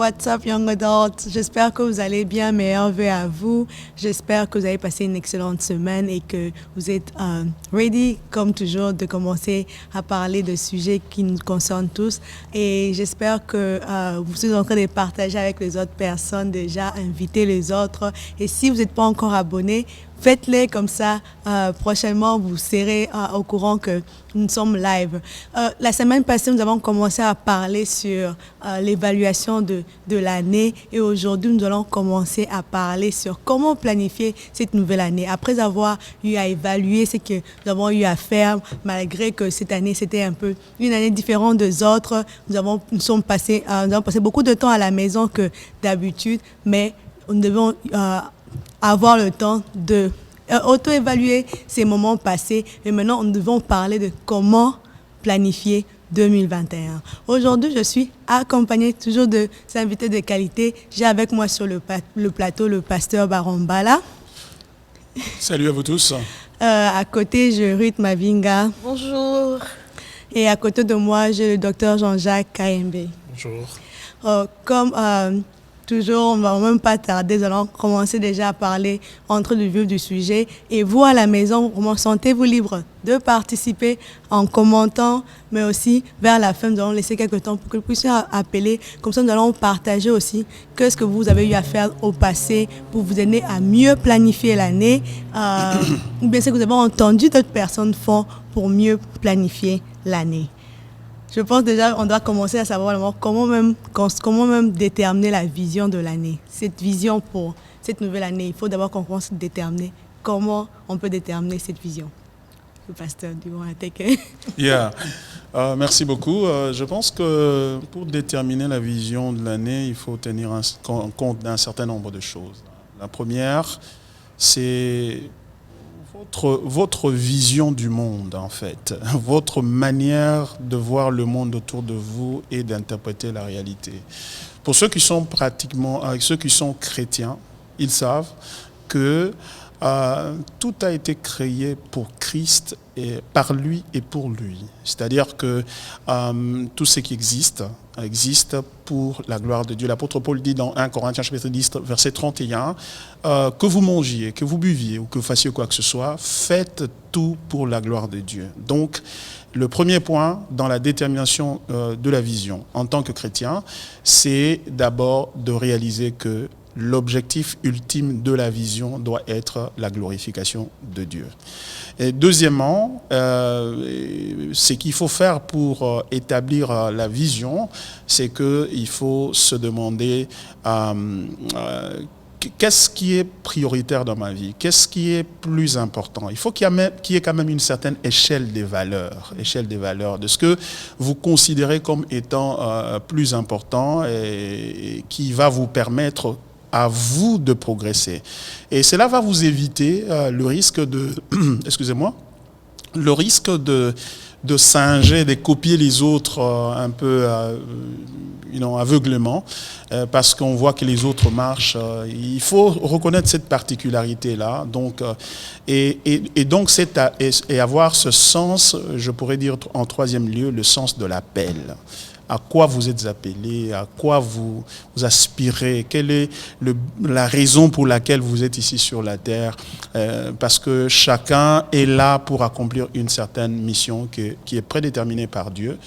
what's up Young Adults? J'espère que vous allez bien, meilleurs vœux à vous. J'espère que vous avez passé une excellente semaine et que vous êtes ready, comme toujours, de commencer à parler de sujets qui nous concernent tous. Et j'espère que vous êtes en train de partager avec les autres personnes déjà, inviter les autres. Et si vous n'êtes pas encore abonné, faites-les comme ça. Prochainement, vous serez au courant que nous sommes live. La semaine passée, nous avons commencé à parler sur l'évaluation de l'année. Et aujourd'hui, nous allons commencer à parler sur comment planifier cette nouvelle année. Après avoir eu à évaluer ce que nous avons eu à faire, malgré que cette année, c'était un peu une année différente des autres. Nous avons passé beaucoup de temps à la maison que d'habitude, mais nous devons avoir le temps de auto-évaluer ces moments passés. Et maintenant, nous devons parler de comment planifier 2021. Aujourd'hui, je suis accompagnée toujours de invités de qualité. J'ai avec moi sur le plateau le pasteur Baron Bala. Salut à vous tous. À côté, j'ai Ruth Mavinga. Bonjour. Et à côté de moi, j'ai le docteur Jean-Jacques Kaembe. Bonjour. Toujours, on ne va même pas tarder, nous allons commencer déjà à parler entre le vif du sujet. Et vous, à la maison, vraiment, sentez-vous libre de participer en commentant, mais aussi vers la fin, nous allons laisser quelques temps pour que vous puissiez appeler. Comme ça, nous allons partager aussi ce que vous avez eu à faire au passé pour vous aider à mieux planifier l'année. Ou bien ce que vous avez entendu d'autres personnes font pour mieux planifier l'année. Je pense déjà qu'on doit commencer à savoir comment même déterminer la vision de l'année. Cette vision pour cette nouvelle année, il faut d'abord qu'on commence à déterminer comment on peut déterminer cette vision. Le pasteur, du want to take it? Yeah. Merci beaucoup. Je pense que pour déterminer la vision de l'année, il faut tenir compte d'un certain nombre de choses. La première, c'est votre vision du monde, en fait, votre manière de voir le monde autour de vous et d'interpréter la réalité. Pour ceux qui sont ceux qui sont chrétiens, ils savent que tout a été créé pour Christ et par lui et pour lui. C'est-à-dire que tout ce qui existe pour la gloire de Dieu. L'apôtre Paul dit dans 1 Corinthiens chapitre 10, verset 31, que vous mangiez, que vous buviez ou que vous fassiez quoi que ce soit, faites tout pour la gloire de Dieu. Donc, le premier point dans la détermination de la vision en tant que chrétien, c'est d'abord de réaliser que l'objectif ultime de la vision doit être la glorification de Dieu. Et deuxièmement, ce qu'il faut faire pour établir la vision, c'est qu'il faut se demander qu'est-ce qui est prioritaire dans ma vie, qu'est-ce qui est plus important. Il faut qu'il y ait quand même une certaine échelle des valeurs de ce que vous considérez comme étant plus important et qui va vous permettre à vous de progresser. Et cela va vous éviter le risque de, de singer, de copier les autres un peu aveuglément, parce qu'on voit que les autres marchent. Il faut reconnaître cette particularité-là. Donc, et avoir ce sens, je pourrais dire en troisième lieu, le sens de l'appel. À quoi vous êtes appelé, à quoi vous aspirez, quelle est la raison pour laquelle vous êtes ici sur la terre, parce que chacun est là pour accomplir une certaine mission qui est prédéterminée par Dieu.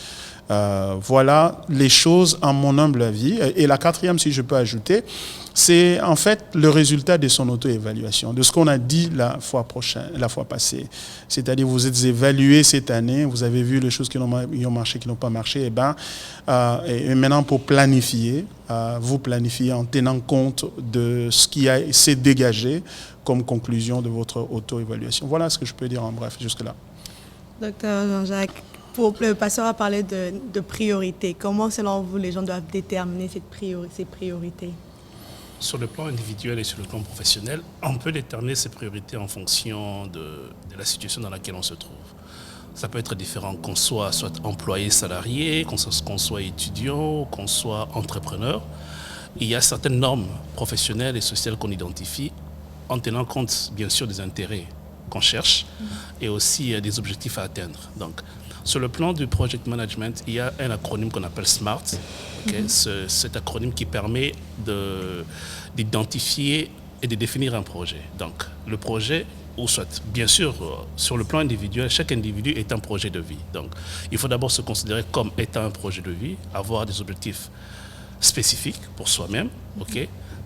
Voilà les choses en mon humble avis. Et la quatrième, si je peux ajouter, c'est en fait le résultat de son auto-évaluation, de ce qu'on a dit la fois passée. C'est-à-dire, vous êtes évalué cette année, vous avez vu les choses qui ont marché, qui n'ont pas marché, et maintenant pour planifier, vous planifiez en tenant compte de ce qui s'est dégagé comme conclusion de votre auto-évaluation. Voilà ce que je peux dire en bref jusque-là. Docteur Jean-Jacques, le pasteur a parlé de priorité. Comment, selon vous, les gens doivent déterminer ces priorités? Sur le plan individuel et sur le plan professionnel, on peut déterminer ses priorités en fonction de la situation dans laquelle on se trouve. Ça peut être différent qu'on soit employé, salarié, qu'on soit étudiant, qu'on soit entrepreneur. Il y a certaines normes professionnelles et sociales qu'on identifie en tenant compte, bien sûr, des intérêts qu'on cherche et aussi des objectifs à atteindre. Donc, Sur le plan du project management, il y a un acronyme qu'on appelle SMART. Cet acronyme qui permet d'identifier et de définir un projet. Donc, le projet, ou soit, bien sûr, sur le plan individuel, chaque individu est un projet de vie. Donc, il faut d'abord se considérer comme étant un projet de vie, avoir des objectifs spécifiques pour soi-même,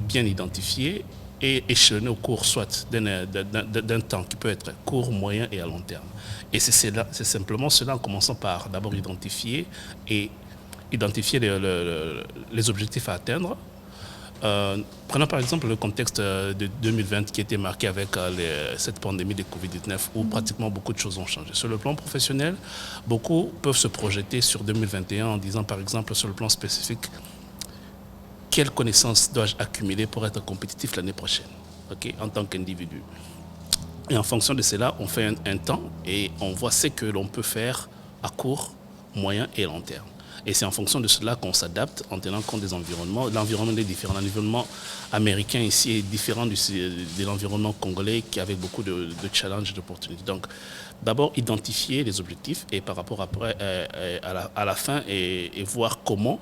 bien identifiés et échelonnés au cours soit d'un temps qui peut être court, moyen et à long terme. Et c'est simplement cela en commençant par d'abord identifier les objectifs à atteindre. Prenons par exemple le contexte de 2020 qui était marqué avec cette pandémie de Covid-19 où pratiquement beaucoup de choses ont changé. Sur le plan professionnel, beaucoup peuvent se projeter sur 2021 en disant par exemple sur le plan spécifique quelles connaissances dois-je accumuler pour être compétitif l'année prochaine, en tant qu'individu. Et en fonction de cela, on fait un temps et on voit ce que l'on peut faire à court, moyen et long terme. Et c'est en fonction de cela qu'on s'adapte en tenant compte des environnements. L'environnement est différent. L'environnement américain ici est différent de l'environnement congolais qui avait beaucoup de challenges et d'opportunités. Donc, d'abord, identifier les objectifs et par rapport après, à la fin et voir comment,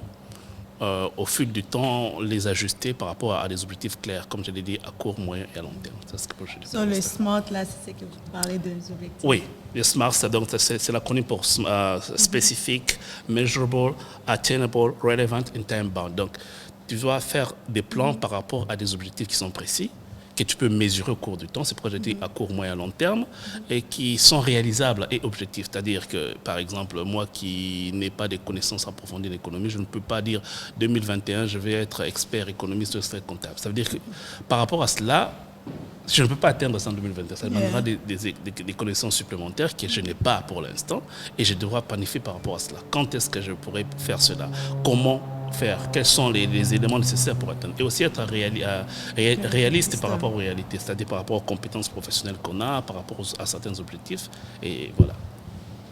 au fil du temps, les ajuster par rapport à des objectifs clairs, comme je l'ai dit, à court, moyen et à long terme. C'est ce que je dis. Sur le SMART, là, c'est ce que vous parlez des objectifs. Oui, le SMART, c'est l'acronyme pour Specific, Measurable, Attainable, Relevant and Time Bound. Donc, tu dois faire des plans par rapport à des objectifs qui sont précis, que tu peux mesurer au cours du temps, c'est projeté à court, moyen, long terme, et qui sont réalisables et objectifs. C'est-à-dire que, par exemple, moi qui n'ai pas de connaissances approfondies d'économie, je ne peux pas dire 2021, je vais être expert économiste ou expert comptable. Ça veut dire que par rapport à cela, je ne peux pas atteindre ça en 2021. Ça demandera des connaissances supplémentaires que je n'ai pas pour l'instant et je devrais planifier par rapport à cela. Quand est-ce que je pourrais faire cela? Comment faire? Quels sont les éléments nécessaires pour atteindre? Et aussi être réaliste par rapport aux réalités, c'est-à-dire par rapport aux compétences professionnelles qu'on a, par rapport à certains objectifs. Et voilà.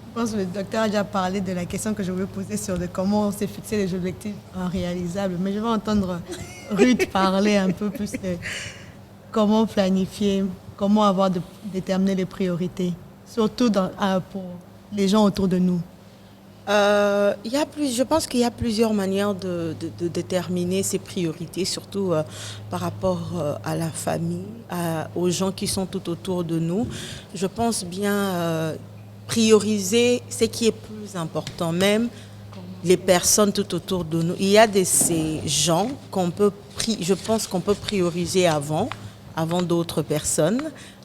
Je pense que le docteur a déjà parlé de la question que je voulais poser sur comment on s'est fixé les objectifs réalisables. Mais je vais entendre Ruth parler un peu plus de comment planifier, comment déterminer les priorités, surtout pour les gens autour de nous. Je pense qu'il y a plusieurs manières de déterminer ses priorités, surtout par rapport à la famille, aux gens qui sont tout autour de nous. Je pense bien prioriser ce qui est plus important, même les personnes tout autour de nous. Il y a ces gens je pense qu'on peut prioriser avant d'autres personnes.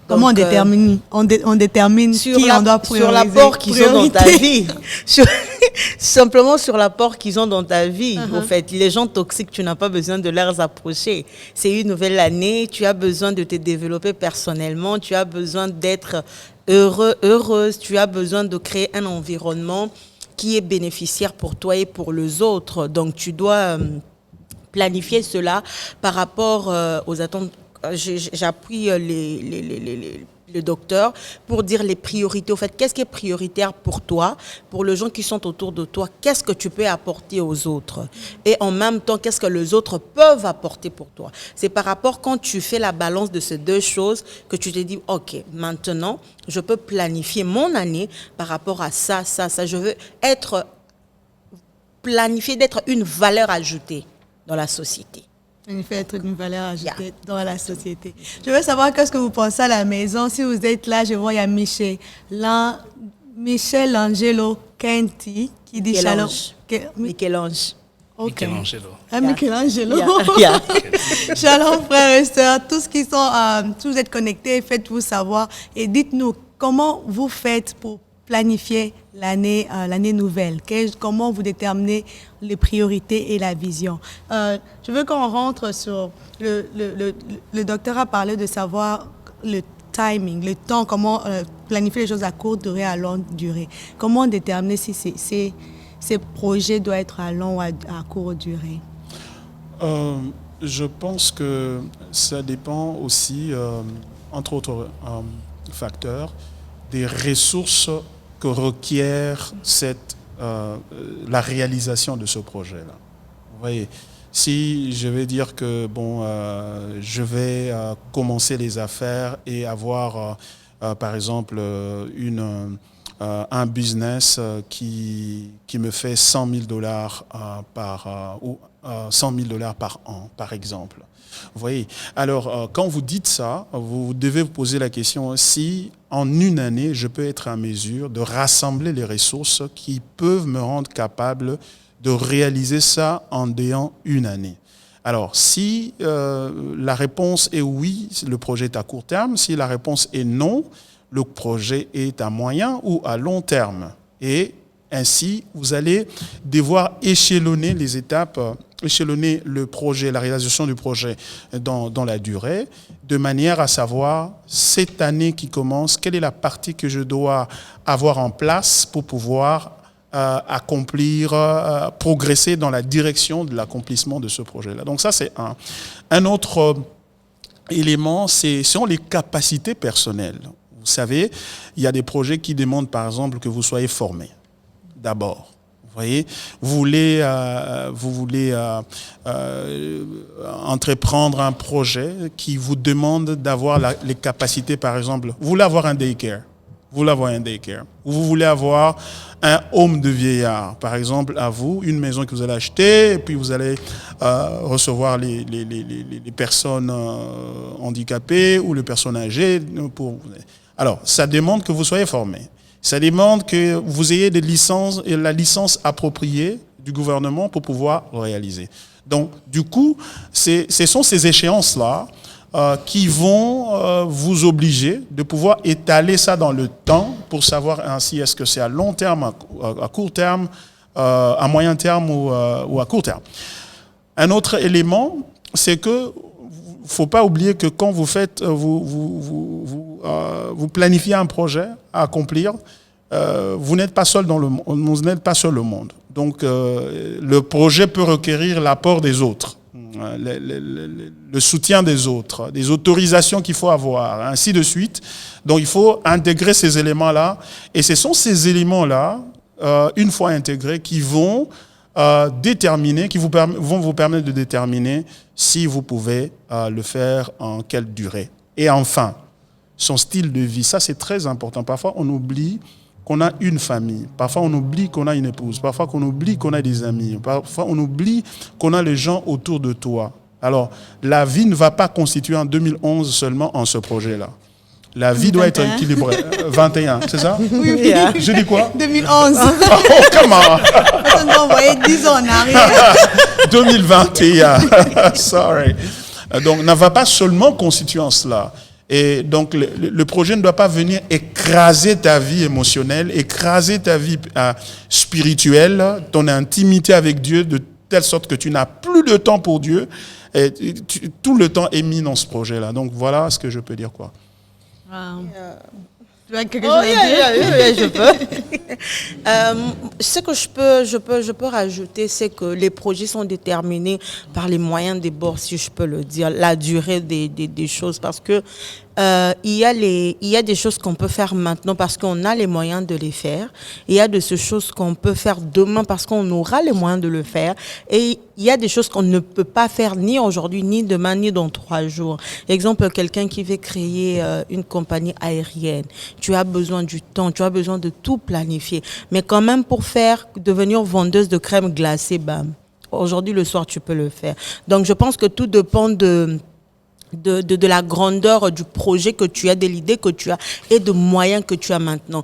Comment on détermine on détermine qui on doit prioriser? Sur l'apport qu'ils ont dans ta vie. Simplement sur l'apport qu'ils ont dans ta vie. En fait, les gens toxiques, tu n'as pas besoin de leur approcher. C'est une nouvelle année, tu as besoin de te développer personnellement, tu as besoin d'être heureuse, tu as besoin de créer un environnement qui est bénéficiaire pour toi et pour les autres. Donc, tu dois planifier cela par rapport aux attentes. J'appuie le docteur pour dire les priorités. Au fait, qu'est-ce qui est prioritaire pour toi, pour les gens qui sont autour de toi? Qu'est-ce que tu peux apporter aux autres? Et en même temps, qu'est-ce que les autres peuvent apporter pour toi? C'est par rapport, quand tu fais la balance de ces deux choses, que tu te dis, OK, maintenant, je peux planifier mon année par rapport à ça. Je veux planifier d'être une valeur ajoutée dans la société. Il fait être une valeur ajoutée dans la société. Je veux savoir qu'est-ce que vous pensez à la maison. Si vous êtes là, je vois il y a Michel Angelo Kenti qui dit Shalom. Michel-Ange. Okay. Michelangelo. Michelangelo. Shalom frères et sœurs, tous vous êtes connectés, faites-vous savoir et dites-nous comment vous faites pour planifier l'année nouvelle. Comment vous déterminez les priorités et la vision. Je veux qu'on rentre sur le docteur a parlé de savoir le timing, le temps, comment planifier les choses à courte durée, à longue durée. Comment déterminer si ces projets doivent être à long ou à courte durée? Je pense que ça dépend aussi, entre autres facteurs, des ressources que requiert la réalisation de ce projet-là. Vous voyez, si je vais dire que je vais commencer les affaires et avoir, par exemple, un business qui me fait $100 000 ou $100 000 par an, par exemple. Vous voyez. Alors, quand vous dites ça, vous devez vous poser la question si en une année, je peux être en mesure de rassembler les ressources qui peuvent me rendre capable de réaliser ça en déant une année. Alors, si la réponse est oui, le projet est à court terme. Si la réponse est non, le projet est à moyen ou à long terme. Et ainsi, vous allez devoir échelonner les étapes, échelonner le projet, la réalisation du projet dans la durée, de manière à savoir, cette année qui commence, quelle est la partie que je dois avoir en place pour pouvoir accomplir, progresser dans la direction de l'accomplissement de ce projet-là. Donc ça, c'est un. Un autre élément, sont les capacités personnelles. Vous savez, il y a des projets qui demandent, par exemple, que vous soyez formé. D'abord, vous voyez, vous voulez entreprendre un projet qui vous demande d'avoir les capacités, par exemple, vous voulez avoir un daycare, ou vous voulez avoir un home de vieillard, par exemple, à vous, une maison que vous allez acheter, et puis vous allez recevoir les personnes handicapées ou les personnes âgées. Alors, ça demande que vous soyez formé. Ça demande que vous ayez des licences et la licence appropriée du gouvernement pour pouvoir le réaliser. Donc, du coup, ce sont ces échéances-là qui vont vous obliger de pouvoir étaler ça dans le temps pour savoir ainsi est-ce que c'est à long terme, à court terme, à moyen terme ou à court terme. Un autre élément, c'est que faut pas oublier que quand vous faites, vous planifiez un projet à accomplir, vous n'êtes pas seul vous n'êtes pas seul au monde. Donc, le projet peut requérir l'apport des autres, le soutien des autres, des autorisations qu'il faut avoir, ainsi de suite. Donc, il faut intégrer ces éléments-là. Et ce sont ces éléments-là, une fois intégrés, qui vont déterminer, vont vous permettre de déterminer si vous pouvez le faire en quelle durée. Et enfin, son style de vie, ça c'est très important. Parfois on oublie qu'on a une famille, parfois on oublie qu'on a une épouse, parfois qu'on oublie qu'on a des amis, parfois on oublie qu'on a les gens autour de toi. Alors, la vie ne va pas constituer en 2011 seulement en ce projet-là. La vie 21. Doit être équilibrée. 21, c'est ça? Oui. Je dis quoi? 2011. Oh, comment? On doit envoyer 10 ans en arrière. 2021. Sorry. Donc, ne va pas seulement constituer en cela. Et donc, le projet ne doit pas venir écraser ta vie émotionnelle, écraser ta vie spirituelle, ton intimité avec Dieu, de telle sorte que tu n'as plus de temps pour Dieu. Et tout le temps est mis dans ce projet-là. Donc, voilà ce que je peux dire, quoi. Wow. Tu as quelque chose à dire? Je peux. Ce que je peux rajouter, c'est que les projets sont déterminés par les moyens des bords, si je peux le dire, la durée des choses, parce que il y a des choses qu'on peut faire maintenant parce qu'on a les moyens de les faire. Il y a de ces choses qu'on peut faire demain parce qu'on aura les moyens de le faire. Et il y a des choses qu'on ne peut pas faire ni aujourd'hui, ni demain, ni dans 3 jours. Exemple, quelqu'un qui veut créer une compagnie aérienne. Tu as besoin du temps, tu as besoin de tout planifier. Mais quand même, pour devenir vendeuse de crème glacée, bam, aujourd'hui, le soir, tu peux le faire. Donc, je pense que tout dépend de la grandeur du projet que tu as, de l'idée que tu as et de moyens que tu as maintenant.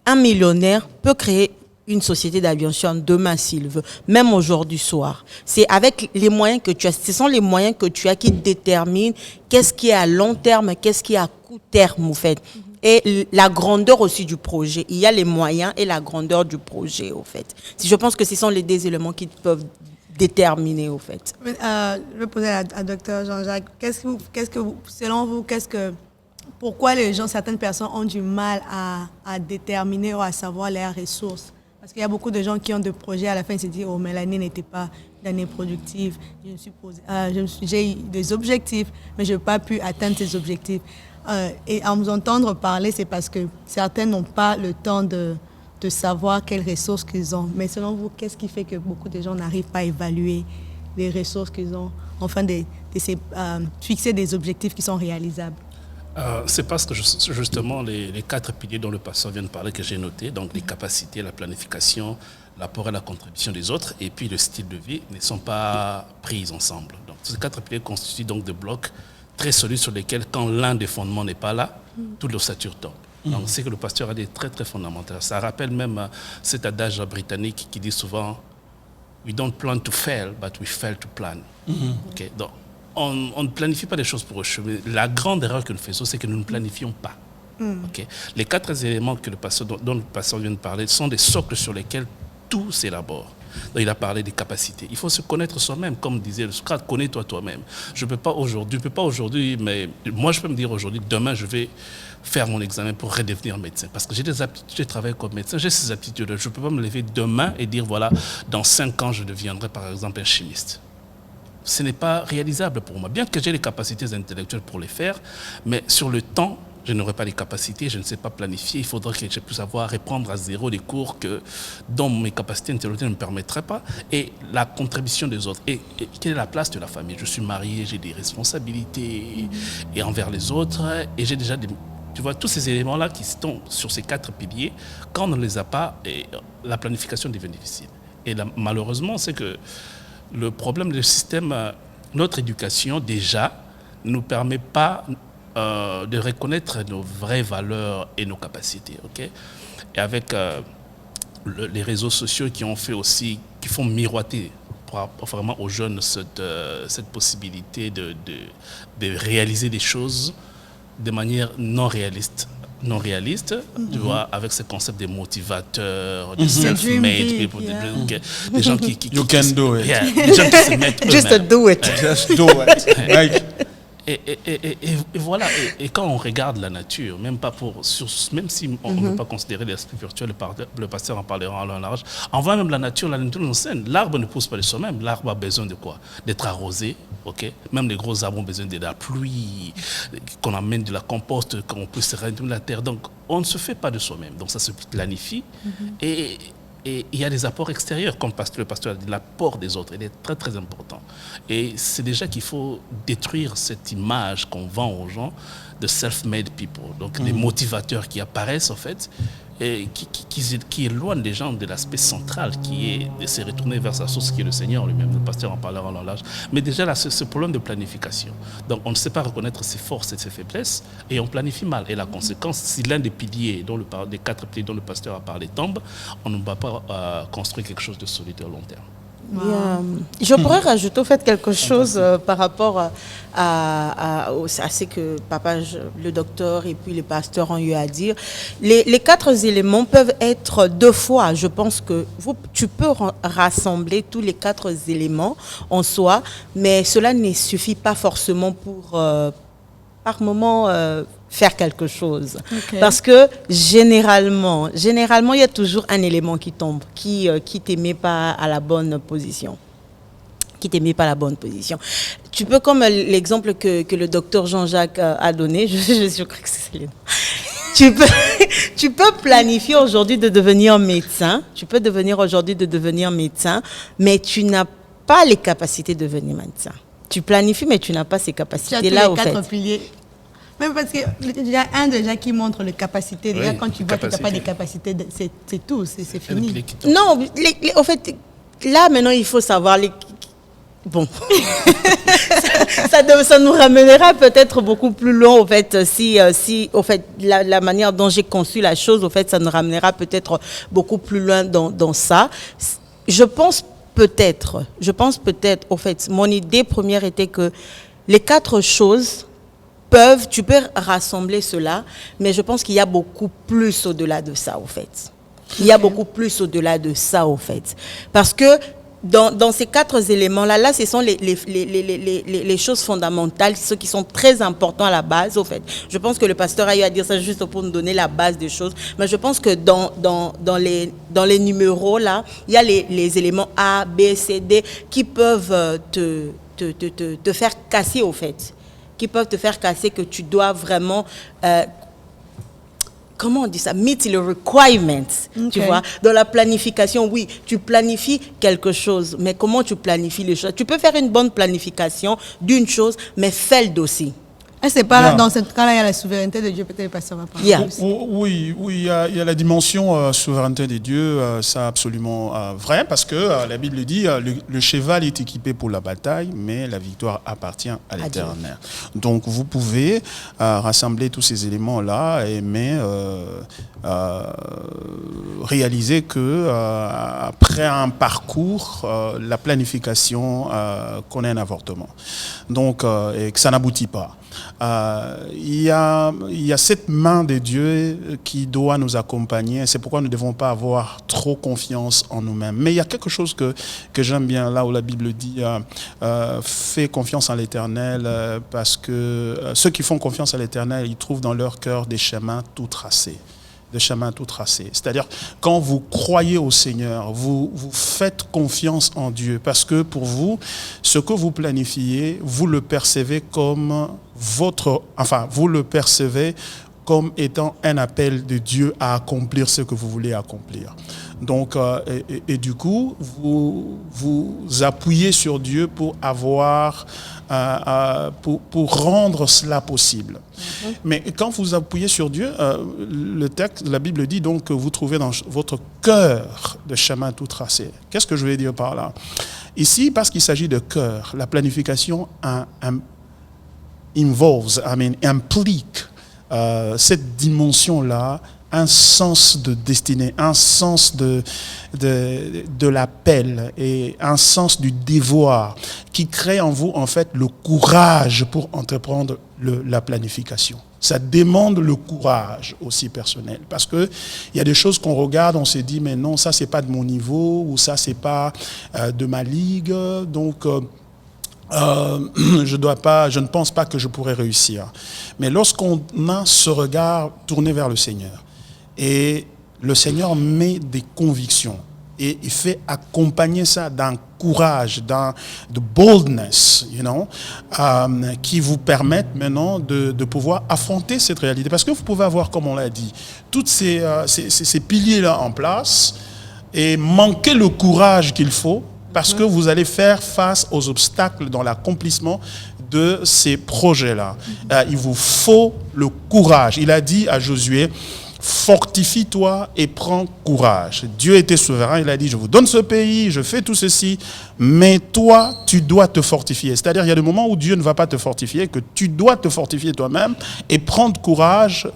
Un millionnaire peut créer une société d'aviation demain s'il veut, même aujourd'hui soir. C'est avec les moyens que tu as. Ce sont les moyens que tu as qui déterminent qu'est-ce qui est à long terme, qu'est-ce qui est à court terme, en fait. Et la grandeur aussi du projet. Il y a les moyens et la grandeur du projet, au fait. Je pense que ce sont les 2 éléments qui peuvent déterminer, au fait. Je vais poser à Dr Jean-Jacques, selon vous, pourquoi certaines personnes ont du mal à déterminer ou à savoir leurs ressources? Parce qu'il y a beaucoup de gens qui ont des projets, à la fin ils se disent, oh mais l'année n'était pas l'année productive, j'ai eu des objectifs, mais je n'ai pas pu atteindre ces objectifs. Et à vous entendre parler, c'est parce que certains n'ont pas le temps de savoir quelles ressources qu'ils ont. Mais selon vous, qu'est-ce qui fait que beaucoup de gens n'arrivent pas à évaluer les ressources qu'ils ont, enfin de fixer des objectifs qui sont réalisables? C'est parce que justement les 4 piliers dont le pasteur vient de parler que j'ai noté, donc les capacités, la planification, l'apport et la contribution des autres, et puis le style de vie ne sont pas pris ensemble. Donc ces 4 piliers constituent donc des blocs très solides sur lesquels, quand l'un des fondements n'est pas là, toute l'ossature tombe. Donc c'est que le pasteur a des très très fondamentaux. Ça rappelle même cet adage britannique qui dit souvent « We don't plan to fail, but we fail to plan ». Okay? Donc, on ne planifie pas les choses pour échouer. La grande erreur que nous faisons, c'est que nous ne planifions pas. Okay? Les 4 éléments que dont le pasteur vient de parler sont des socles sur lesquels tout s'élabore. Donc, il a parlé des capacités. Il faut se connaître soi-même, comme disait le Socrate, connais-toi toi-même. Je ne peux pas aujourd'hui, mais moi je peux me dire aujourd'hui, demain je vais faire mon examen pour redevenir médecin. Parce que j'ai des aptitudes, j'ai travaillé comme médecin, j'ai ces aptitudes. Je ne peux pas me lever demain et dire, voilà, dans 5 ans je deviendrai par exemple un chimiste. Ce n'est pas réalisable pour moi. Bien que j'ai les capacités intellectuelles pour les faire, mais sur le temps, je n'aurai pas les capacités, je ne sais pas planifier. Il faudra que je puisse reprendre à zéro les cours dont mes capacités intellectuelles ne me permettraient pas. Et la contribution des autres. Et quelle est la place de la famille? Je suis marié, j'ai des responsabilités et envers les autres. Et j'ai déjà tu vois, tous ces éléments-là qui sont sur ces 4 piliers, quand on ne les a pas, la planification devient difficile. Et là, malheureusement, c'est que le problème du système, notre éducation déjà ne nous permet pas de reconnaître nos vraies valeurs et nos capacités. Okay? Et avec les réseaux sociaux qui font miroiter vraiment aux jeunes cette possibilité de réaliser des choses de manière non réaliste, tu vois, avec ce concept des motivateurs, des self-made people, des gens qui you can do it. Yeah, des gens qui se mettent Just do it. Just do it. Right. Et voilà, et quand on regarde la nature, même si on ne veut pas considérer l'aspect virtuel, le pasteur en parlera en long et en large, on voit même la nature nous enseigne. L'arbre ne pousse pas de soi-même, l'arbre a besoin de quoi? D'être arrosé, ok? Même les gros arbres ont besoin de la pluie, qu'on amène de la compost, qu'on puisse rendre la terre. Donc on ne se fait pas de soi-même, donc ça se planifie. Et il y a des apports extérieurs, comme le pasteur a dit, l'apport des autres, il est très très important. Et c'est déjà qu'il faut détruire cette image qu'on vend aux gens de self-made people, donc des motivateurs qui apparaissent en fait, et qui éloignent les gens de l'aspect central qui est de se retourner vers sa source qui est le Seigneur lui-même. Le pasteur en parlera en large. Mais déjà là, ce problème de planification. Donc on ne sait pas reconnaître ses forces et ses faiblesses et on planifie mal. Et la conséquence, si l'un des piliers, des 4 piliers dont le pasteur a parlé tombe, on ne va pas construire quelque chose de solide à long terme. Je pourrais rajouter au fait quelque chose par rapport à ce que le docteur et puis les pasteurs ont eu à dire. Les 4 éléments peuvent être 2 fois. Je pense que tu peux rassembler tous les 4 éléments en soi, mais cela ne suffit pas forcément pour, par moment, faire quelque chose. Okay. Parce que généralement, il y a toujours un élément qui tombe, qui te met pas à la bonne position. Tu peux, comme l'exemple que le docteur Jean-Jacques a donné, je crois que c'est le nom. Tu peux planifier aujourd'hui de devenir médecin. Mais tu n'as pas les capacités de devenir médecin. Tu planifies, mais tu n'as pas ces capacités-là, au fait. 4 piliers. Même parce qu'il y a un déjà qui montre les capacités. Déjà, quand tu vois que tu n'as pas des capacités, c'est tout, c'est fini. Non, en fait, là, maintenant, il faut savoir... Bon, ça nous ramènera peut-être beaucoup plus loin, en fait, si en fait, la manière dont j'ai conçu la chose, en fait, ça nous ramènera peut-être beaucoup plus loin dans ça. Je pense peut-être, en fait, mon idée première était que les 4 choses tu peux rassembler cela, mais je pense qu'il y a beaucoup plus au-delà de ça, au fait. Parce que dans ces 4 éléments-là, ce sont les choses fondamentales, ceux qui sont très importants à la base, au fait. Je pense que le pasteur a eu à dire ça juste pour nous donner la base des choses. Mais je pense que dans les numéros, là, il y a les éléments A, B, C, D qui peuvent te faire casser, au fait. Que tu dois vraiment... comment on dit ça? Meet the requirements, okay. Tu vois. Dans la planification, oui, tu planifies quelque chose, mais comment tu planifies les choses? Tu peux faire une bonne planification d'une chose, mais fais-le aussi. Est-ce que c'est pas dans ce cas-là, il y a la souveraineté de Dieu, peut-être le pasteur va parler. Oui, il y a la dimension souveraineté de Dieu, c'est absolument vrai, parce que la Bible dit le cheval est équipé pour la bataille, mais la victoire appartient à l'Éternel. Donc vous pouvez rassembler tous ces éléments-là, mais réaliser que après un parcours, la planification connaît un avortement. Donc, et que ça n'aboutit pas. Il y a cette main de Dieu qui doit nous accompagner. C'est pourquoi nous ne devons pas avoir trop confiance en nous-mêmes. Mais il y a quelque chose que j'aime bien là où la Bible dit fais confiance en l'Éternel, parce que ceux qui font confiance à l'Éternel, ils trouvent dans leur cœur des chemins tout tracés. C'est-à-dire, quand vous croyez au Seigneur, vous faites confiance en Dieu, parce que pour vous, ce que vous planifiez, vous le percevez comme vous le percevez comme étant un appel de Dieu à accomplir ce que vous voulez accomplir. Donc, et du coup, vous appuyez sur Dieu pour avoir, pour rendre cela possible. Mais quand vous appuyez sur Dieu, le texte, la Bible dit donc que vous trouvez dans votre cœur de chemin tout tracé. Qu'est-ce que je veux dire par là? Ici, parce qu'il s'agit de cœur, la planification implique cette dimension-là, un sens de destinée, un sens de l'appel et un sens du devoir qui crée en vous en fait le courage pour entreprendre la planification. Ça demande le courage aussi personnel, parce que il y a des choses qu'on regarde, on se dit mais non, ça c'est pas de mon niveau, ou ça c'est pas de ma ligue, donc je ne pense pas que je pourrais réussir. Mais lorsqu'on a ce regard tourné vers le Seigneur, et le Seigneur met des convictions, et il fait accompagner ça d'un courage, de boldness, qui vous permettent maintenant de pouvoir affronter cette réalité. Parce que vous pouvez avoir, comme on l'a dit, tous ces piliers-là en place, et manquer le courage qu'il faut, parce que vous allez faire face aux obstacles dans l'accomplissement de ces projets-là. Il vous faut le courage. Il a dit à Josué, fortifie-toi et prends courage. Dieu était souverain, il a dit, je vous donne ce pays, je fais tout ceci, mais toi, tu dois te fortifier. C'est-à-dire, il y a des moments où Dieu ne va pas te fortifier, que tu dois te fortifier toi-même et prendre courage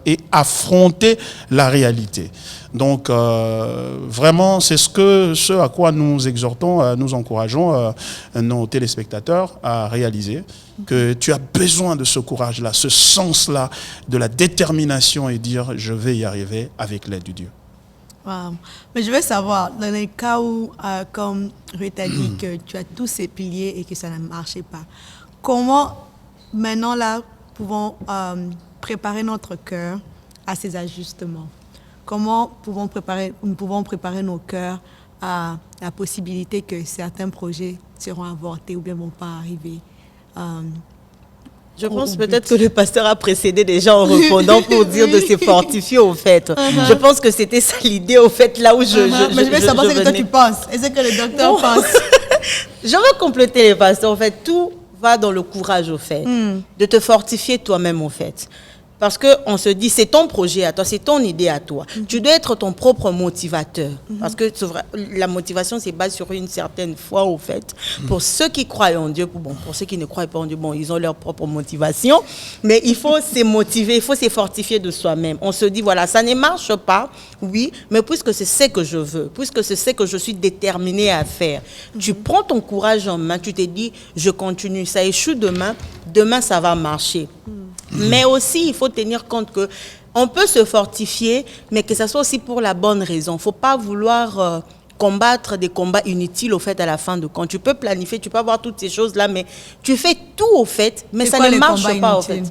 et affronter la réalité. Donc, vraiment, c'est ce à quoi nous exhortons, nous encourageons nos téléspectateurs à réaliser, que tu as besoin de ce courage-là, ce sens-là, de la détermination et dire, je vais y arriver avec l'aide de Dieu. Wow. Mais je veux savoir, dans les cas où, comme Ruth a dit, que tu as tous ces piliers et que ça ne marchait pas, comment maintenant là, pouvons préparer notre cœur à ces ajustements? Comment nous pouvons préparer nos cœurs à la possibilité que certains projets seront avortés ou bien ne vont pas arriver? Je pense peut-être que le pasteur a précédé déjà en répondant pour dire de se fortifier au fait. Je pense que c'était ça l'idée au fait, là où Mais je veux savoir ce que toi tu penses. Est-ce que le docteur pense? Je veux compléter les pasteurs. En fait, tout va dans le courage au fait. De te fortifier toi-même au fait. Parce qu'on se dit, c'est ton projet à toi, c'est ton idée à toi. Tu dois être ton propre motivateur. Parce que la motivation, c'est basé sur une certaine foi, au fait. Pour ceux qui croient en Dieu, pour ceux qui ne croient pas en Dieu, ils ont leur propre motivation. Mais il faut se motiver, il faut se fortifier de soi-même. On se dit, voilà, ça ne marche pas, oui, mais puisque c'est ce que je veux, puisque c'est ce que je suis déterminée à faire, tu prends ton courage en main, tu te dis, je continue, ça échoue demain ça va marcher. Mais aussi, il faut tenir compte que on peut se fortifier, mais que ça soit aussi pour la bonne raison. Il ne faut pas vouloir combattre des combats inutiles au fait à la fin de compte. Tu peux planifier, tu peux avoir toutes ces choses-là, mais tu fais tout au fait, mais ça ne marche pas au fait.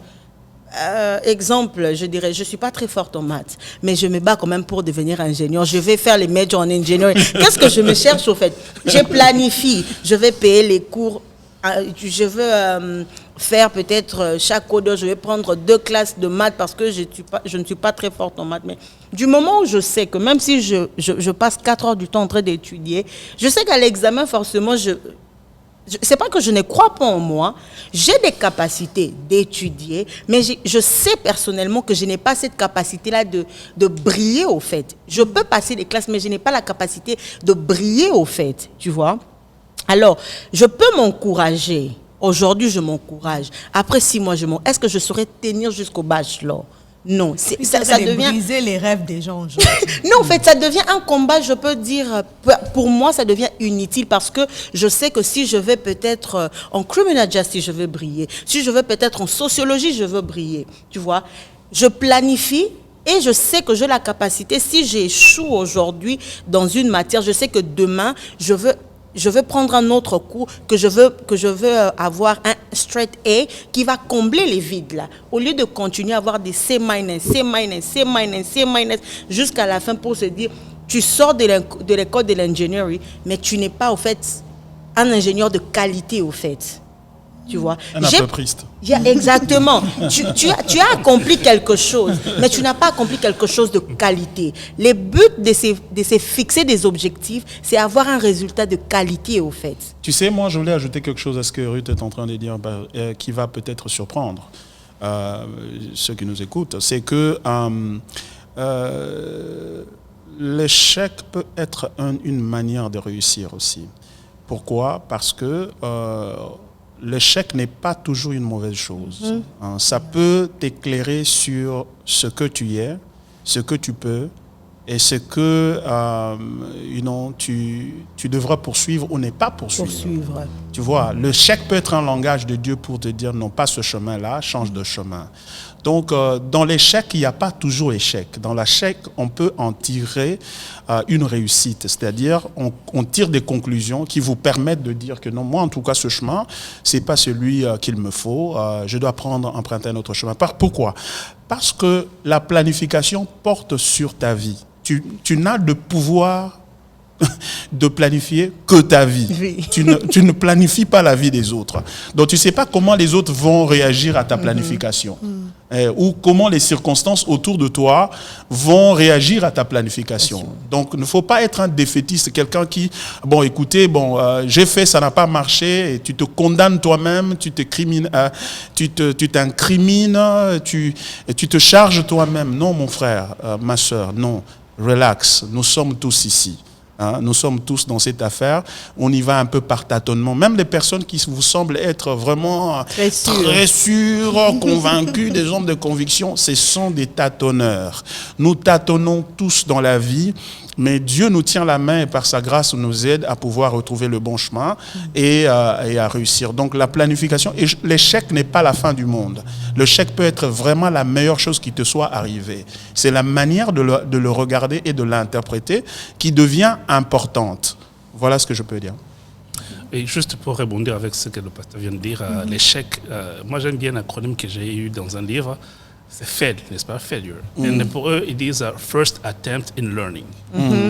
Exemple, je dirais, je ne suis pas très forte en maths, mais je me bats quand même pour devenir ingénieur. Je vais faire les majors en ingénierie. Qu'est-ce que je me cherche au fait? Je planifie, je vais payer les cours, je veux... faire peut-être chaque cours, je vais prendre 2 classes de maths parce que je ne suis pas très forte en maths. Mais du moment où je sais que même si je passe 4 heures du temps en train d'étudier, je sais qu'à l'examen, forcément, c'est pas que je ne crois pas en moi, j'ai des capacités d'étudier, mais je sais personnellement que je n'ai pas cette capacité-là de briller au fait. Je peux passer des classes, mais je n'ai pas la capacité de briller au fait, tu vois. Alors, je peux m'encourager. Aujourd'hui, je m'encourage. Après 6 mois, est-ce que je saurais tenir jusqu'au bachelor? Non. Ça devient briser les rêves des gens aujourd'hui. Non, en fait, ça devient un combat, je peux dire, pour moi, ça devient inutile parce que je sais que si je vais peut-être en criminal justice, je veux briller. Si je veux peut-être en sociologie, je veux briller. Tu vois, je planifie. Et je sais que j'ai la capacité, si j'échoue aujourd'hui dans une matière, je sais que demain, je veux prendre un autre cours, que je veux avoir un straight A qui va combler les vides là. Au lieu de continuer à avoir des C-, jusqu'à la fin pour se dire, tu sors de l'école de l'ingénierie, mais tu n'es pas au fait un ingénieur de qualité au fait. Tu vois, un apopriste. Exactement. tu as accompli quelque chose, mais tu n'as pas accompli quelque chose de qualité. Le but de se fixer des objectifs, c'est avoir un résultat de qualité, au fait. Tu sais, moi, je voulais ajouter quelque chose à ce que Ruth est en train de dire, qui va peut-être surprendre ceux qui nous écoutent. C'est que l'échec peut être une manière de réussir aussi. Pourquoi ? Parce que l'échec n'est pas toujours une mauvaise chose. Ça peut t'éclairer sur ce que tu es, ce que tu peux et ce que tu devras poursuivre ou ne pas poursuivre. Tu vois, l'échec peut être un langage de Dieu pour te dire non, pas ce chemin-là, change de chemin. Donc, dans l'échec, il n'y a pas toujours échec. Dans l'échec, on peut en tirer une réussite. C'est-à-dire, on tire des conclusions qui vous permettent de dire que non, moi, en tout cas, ce chemin, ce n'est pas celui qu'il me faut. Je dois emprunter un autre chemin. Pourquoi ? Parce que la planification porte sur ta vie. Tu n'as de pouvoir de planifier que ta vie. Oui. Tu ne planifies pas la vie des autres. Donc, tu ne sais pas comment les autres vont réagir à ta planification. Ou comment les circonstances autour de toi vont réagir à ta planification. Donc, il ne faut pas être un défaitiste, quelqu'un qui, j'ai fait, ça n'a pas marché, et tu te condamnes toi-même, tu t'incrimines, tu te charges toi-même. Non, mon frère, ma soeur, non, relax, nous sommes tous ici. Nous sommes tous dans cette affaire. On y va un peu par tâtonnement. Même les personnes qui vous semblent être vraiment très sûres, convaincus, des hommes de conviction, ce sont des tâtonneurs. Nous tâtonnons tous dans la vie, mais Dieu nous tient la main et par sa grâce nous aide à pouvoir retrouver le bon chemin et à réussir. Donc la planification, et l'échec n'est pas la fin du monde. L'échec peut être vraiment la meilleure chose qui te soit arrivée. C'est la manière de le regarder et de l'interpréter qui devient importante. Voilà ce que je peux dire. Et juste pour rebondir avec ce que le pasteur vient de dire, l'échec, moi j'aime bien l'acronyme que j'ai eu dans un livre, c'est FAIL, n'est-ce pas? Failure. Et pour eux, ils disent First Attempt in Learning.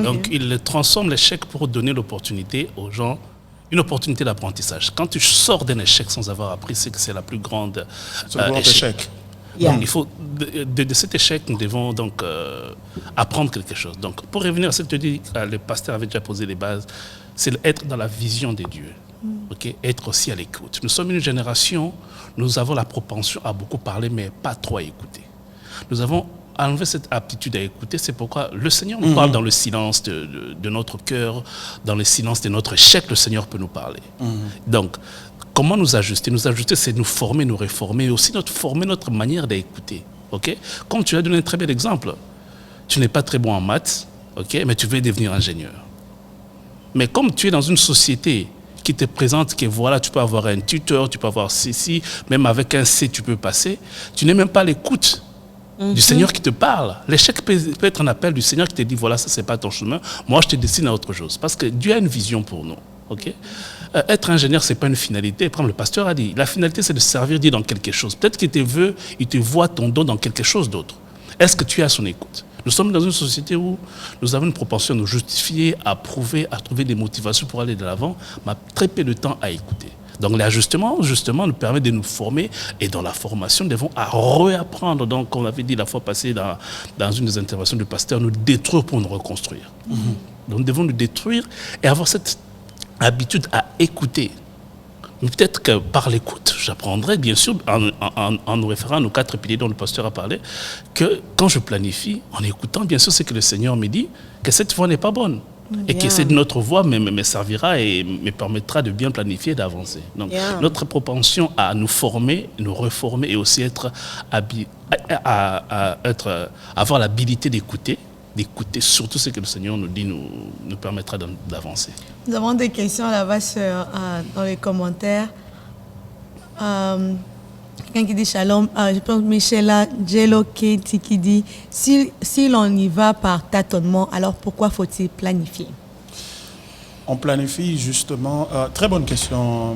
Donc ils transforment l'échec pour donner l'opportunité aux gens, une opportunité d'apprentissage. Quand tu sors d'un échec sans avoir appris, c'est que c'est la plus grande échec. Donc, il faut, de cet échec, nous devons donc apprendre quelque chose. Donc, pour revenir à ce que tu dis, le pasteur avait déjà posé les bases, c'est être dans la vision de Dieu. Okay? Être aussi à l'écoute. Nous sommes une génération, nous avons la propension à beaucoup parler, mais pas trop à écouter. Nous avons enlevé cette aptitude à écouter, c'est pourquoi le Seigneur nous parle dans le silence de notre cœur, dans le silence de notre échec, le Seigneur peut nous parler. Donc, comment nous ajuster? Nous ajuster, c'est nous former, nous réformer, et aussi former notre manière d'écouter. Okay? Comme tu as donné un très bel exemple, tu n'es pas très bon en maths, okay? Mais tu veux devenir ingénieur. Mais comme tu es dans une société qui te présente que voilà, tu peux avoir un tuteur, tu peux avoir ceci, même avec un C, tu peux passer, tu n'es même pas à l'écoute du Seigneur qui te parle. L'échec peut être un appel du Seigneur qui te dit voilà, ça, c'est pas ton chemin, moi, je te destine à autre chose. Parce que Dieu a une vision pour nous. Okay? Être ingénieur, ce n'est pas une finalité. Comme le pasteur a dit, la finalité, c'est de servir Dieu dans quelque chose. Peut-être qu'il te voit ton don dans quelque chose d'autre. Est-ce que tu es à son écoute? Nous sommes dans une société où nous avons une propension à nous justifier, à prouver, à trouver des motivations pour aller de l'avant, mais très peu de temps à écouter. Donc l'ajustement, justement, nous permet de nous former et dans la formation, nous devons réapprendre. Donc, comme on avait dit la fois passée dans une des interventions du pasteur, nous détruire pour nous reconstruire. Donc nous devons nous détruire et avoir cette habitude à écouter. Mais peut-être que par l'écoute, j'apprendrai, bien sûr, en nous référant à nos 4 piliers dont le pasteur a parlé, que quand je planifie, en écoutant, bien sûr, ce que le Seigneur me dit, que cette voie n'est pas bonne. Et que cette notre voie me servira et me permettra de bien planifier et d'avancer. Donc, notre propension à nous former, nous reformer et aussi avoir l'habilité d'écouter surtout ce que le Seigneur nous dit, nous permettra d'avancer. Nous avons des questions là-bas dans les commentaires. Quelqu'un qui dit shalom, je pense Michela Jello Katie qui dit si l'on y va par tâtonnement, alors pourquoi faut-il planifier? On planifie justement. Très bonne question,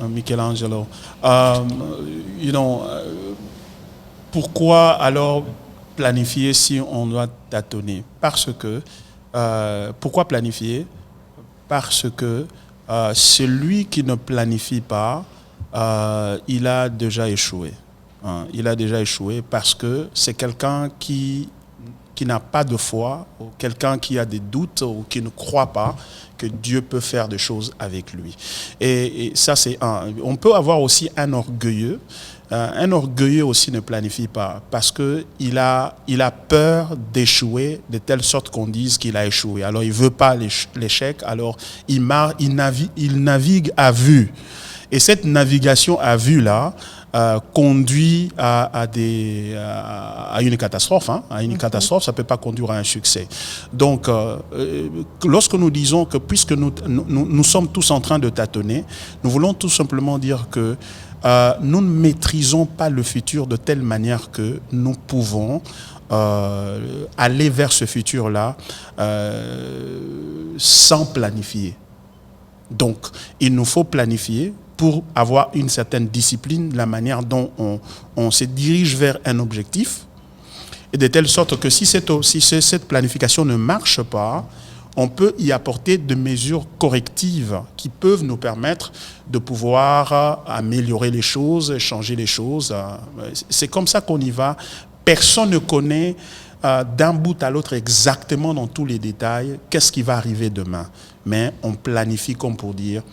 Michelangelo. Pourquoi alors planifier si on doit tâtonner? Pourquoi planifier? Parce que celui qui ne planifie pas, il a déjà échoué. Il a déjà échoué parce que c'est quelqu'un qui n'a pas de foi, ou quelqu'un qui a des doutes ou qui ne croit pas que Dieu peut faire des choses avec lui. Et ça, c'est un. On peut avoir aussi un orgueilleux. Un orgueilleux aussi ne planifie pas parce qu'il a peur d'échouer de telle sorte qu'on dise qu'il a échoué. Alors, il ne veut pas l'échec, alors il navigue à vue. Et cette navigation à vue-là conduit à une catastrophe. À une catastrophe, ça ne peut pas conduire à un succès. Donc, lorsque nous disons que puisque nous sommes tous en train de tâtonner, nous voulons tout simplement dire que nous ne maîtrisons pas le futur de telle manière que nous pouvons aller vers ce futur-là sans planifier. Donc, il nous faut planifier pour avoir une certaine discipline, la manière dont on se dirige vers un objectif, et de telle sorte que si cette planification ne marche pas, on peut y apporter des mesures correctives qui peuvent nous permettre de pouvoir améliorer les choses, changer les choses. C'est comme ça qu'on y va. Personne ne connaît d'un bout à l'autre exactement dans tous les détails qu'est-ce qui va arriver demain. Mais on planifie comme pour dire,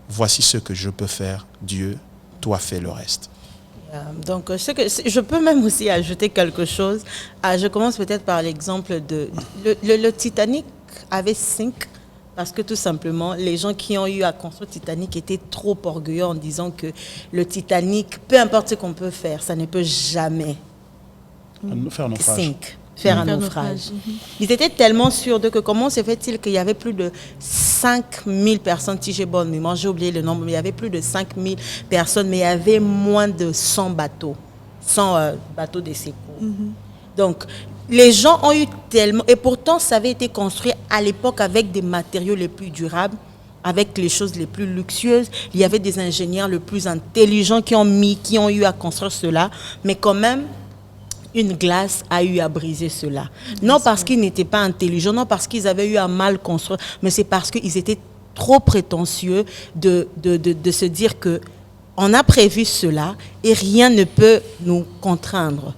voici ce que je peux faire, Dieu, toi fais le reste. Donc, je peux même aussi ajouter quelque chose. Je commence peut-être par l'exemple de le Titanic avait 5, parce que tout simplement, les gens qui ont eu à construire le Titanic étaient trop orgueilleux en disant que le Titanic, peu importe ce qu'on peut faire, ça ne peut jamais faire naufrage. Faire un naufrage. Ils étaient tellement sûrs de que comment se fait-il qu'il y avait plus de 5000 personnes, si j'ai bonne mémoire, j'ai oublié le nombre, mais il y avait plus de 5000 personnes, mais il y avait moins de 100 bateaux, 100 bateaux de secours. Donc, les gens ont eu tellement, et pourtant ça avait été construit à l'époque avec des matériaux les plus durables, avec les choses les plus luxueuses. Il y avait des ingénieurs les plus intelligents qui ont eu à construire cela, mais quand même, une glace a eu à briser cela. Non parce qu'ils n'étaient pas intelligents, non parce qu'ils avaient eu à mal construire, mais c'est parce qu'ils étaient trop prétentieux de se dire que on a prévu cela et rien ne peut nous contraindre.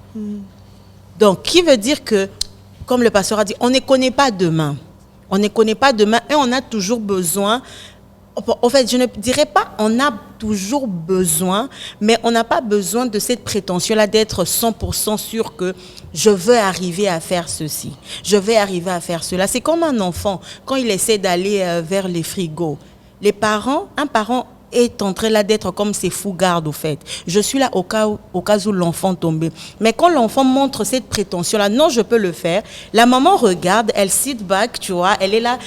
Donc, qui veut dire que, comme le pasteur a dit, on ne connaît pas demain. On ne connaît pas demain et on a toujours besoin. En fait, je ne dirais pas on a toujours besoin, mais on n'a pas besoin de cette prétention-là d'être 100% sûr que je veux arriver à faire ceci, je vais arriver à faire cela. C'est comme un enfant, quand il essaie d'aller vers les frigos. Un parent est en train là d'être comme ses fougardes au fait. Je suis là au cas où l'enfant tombe. Mais quand l'enfant montre cette prétention-là, non, je peux le faire, la maman regarde, elle sit back, tu vois, elle est là,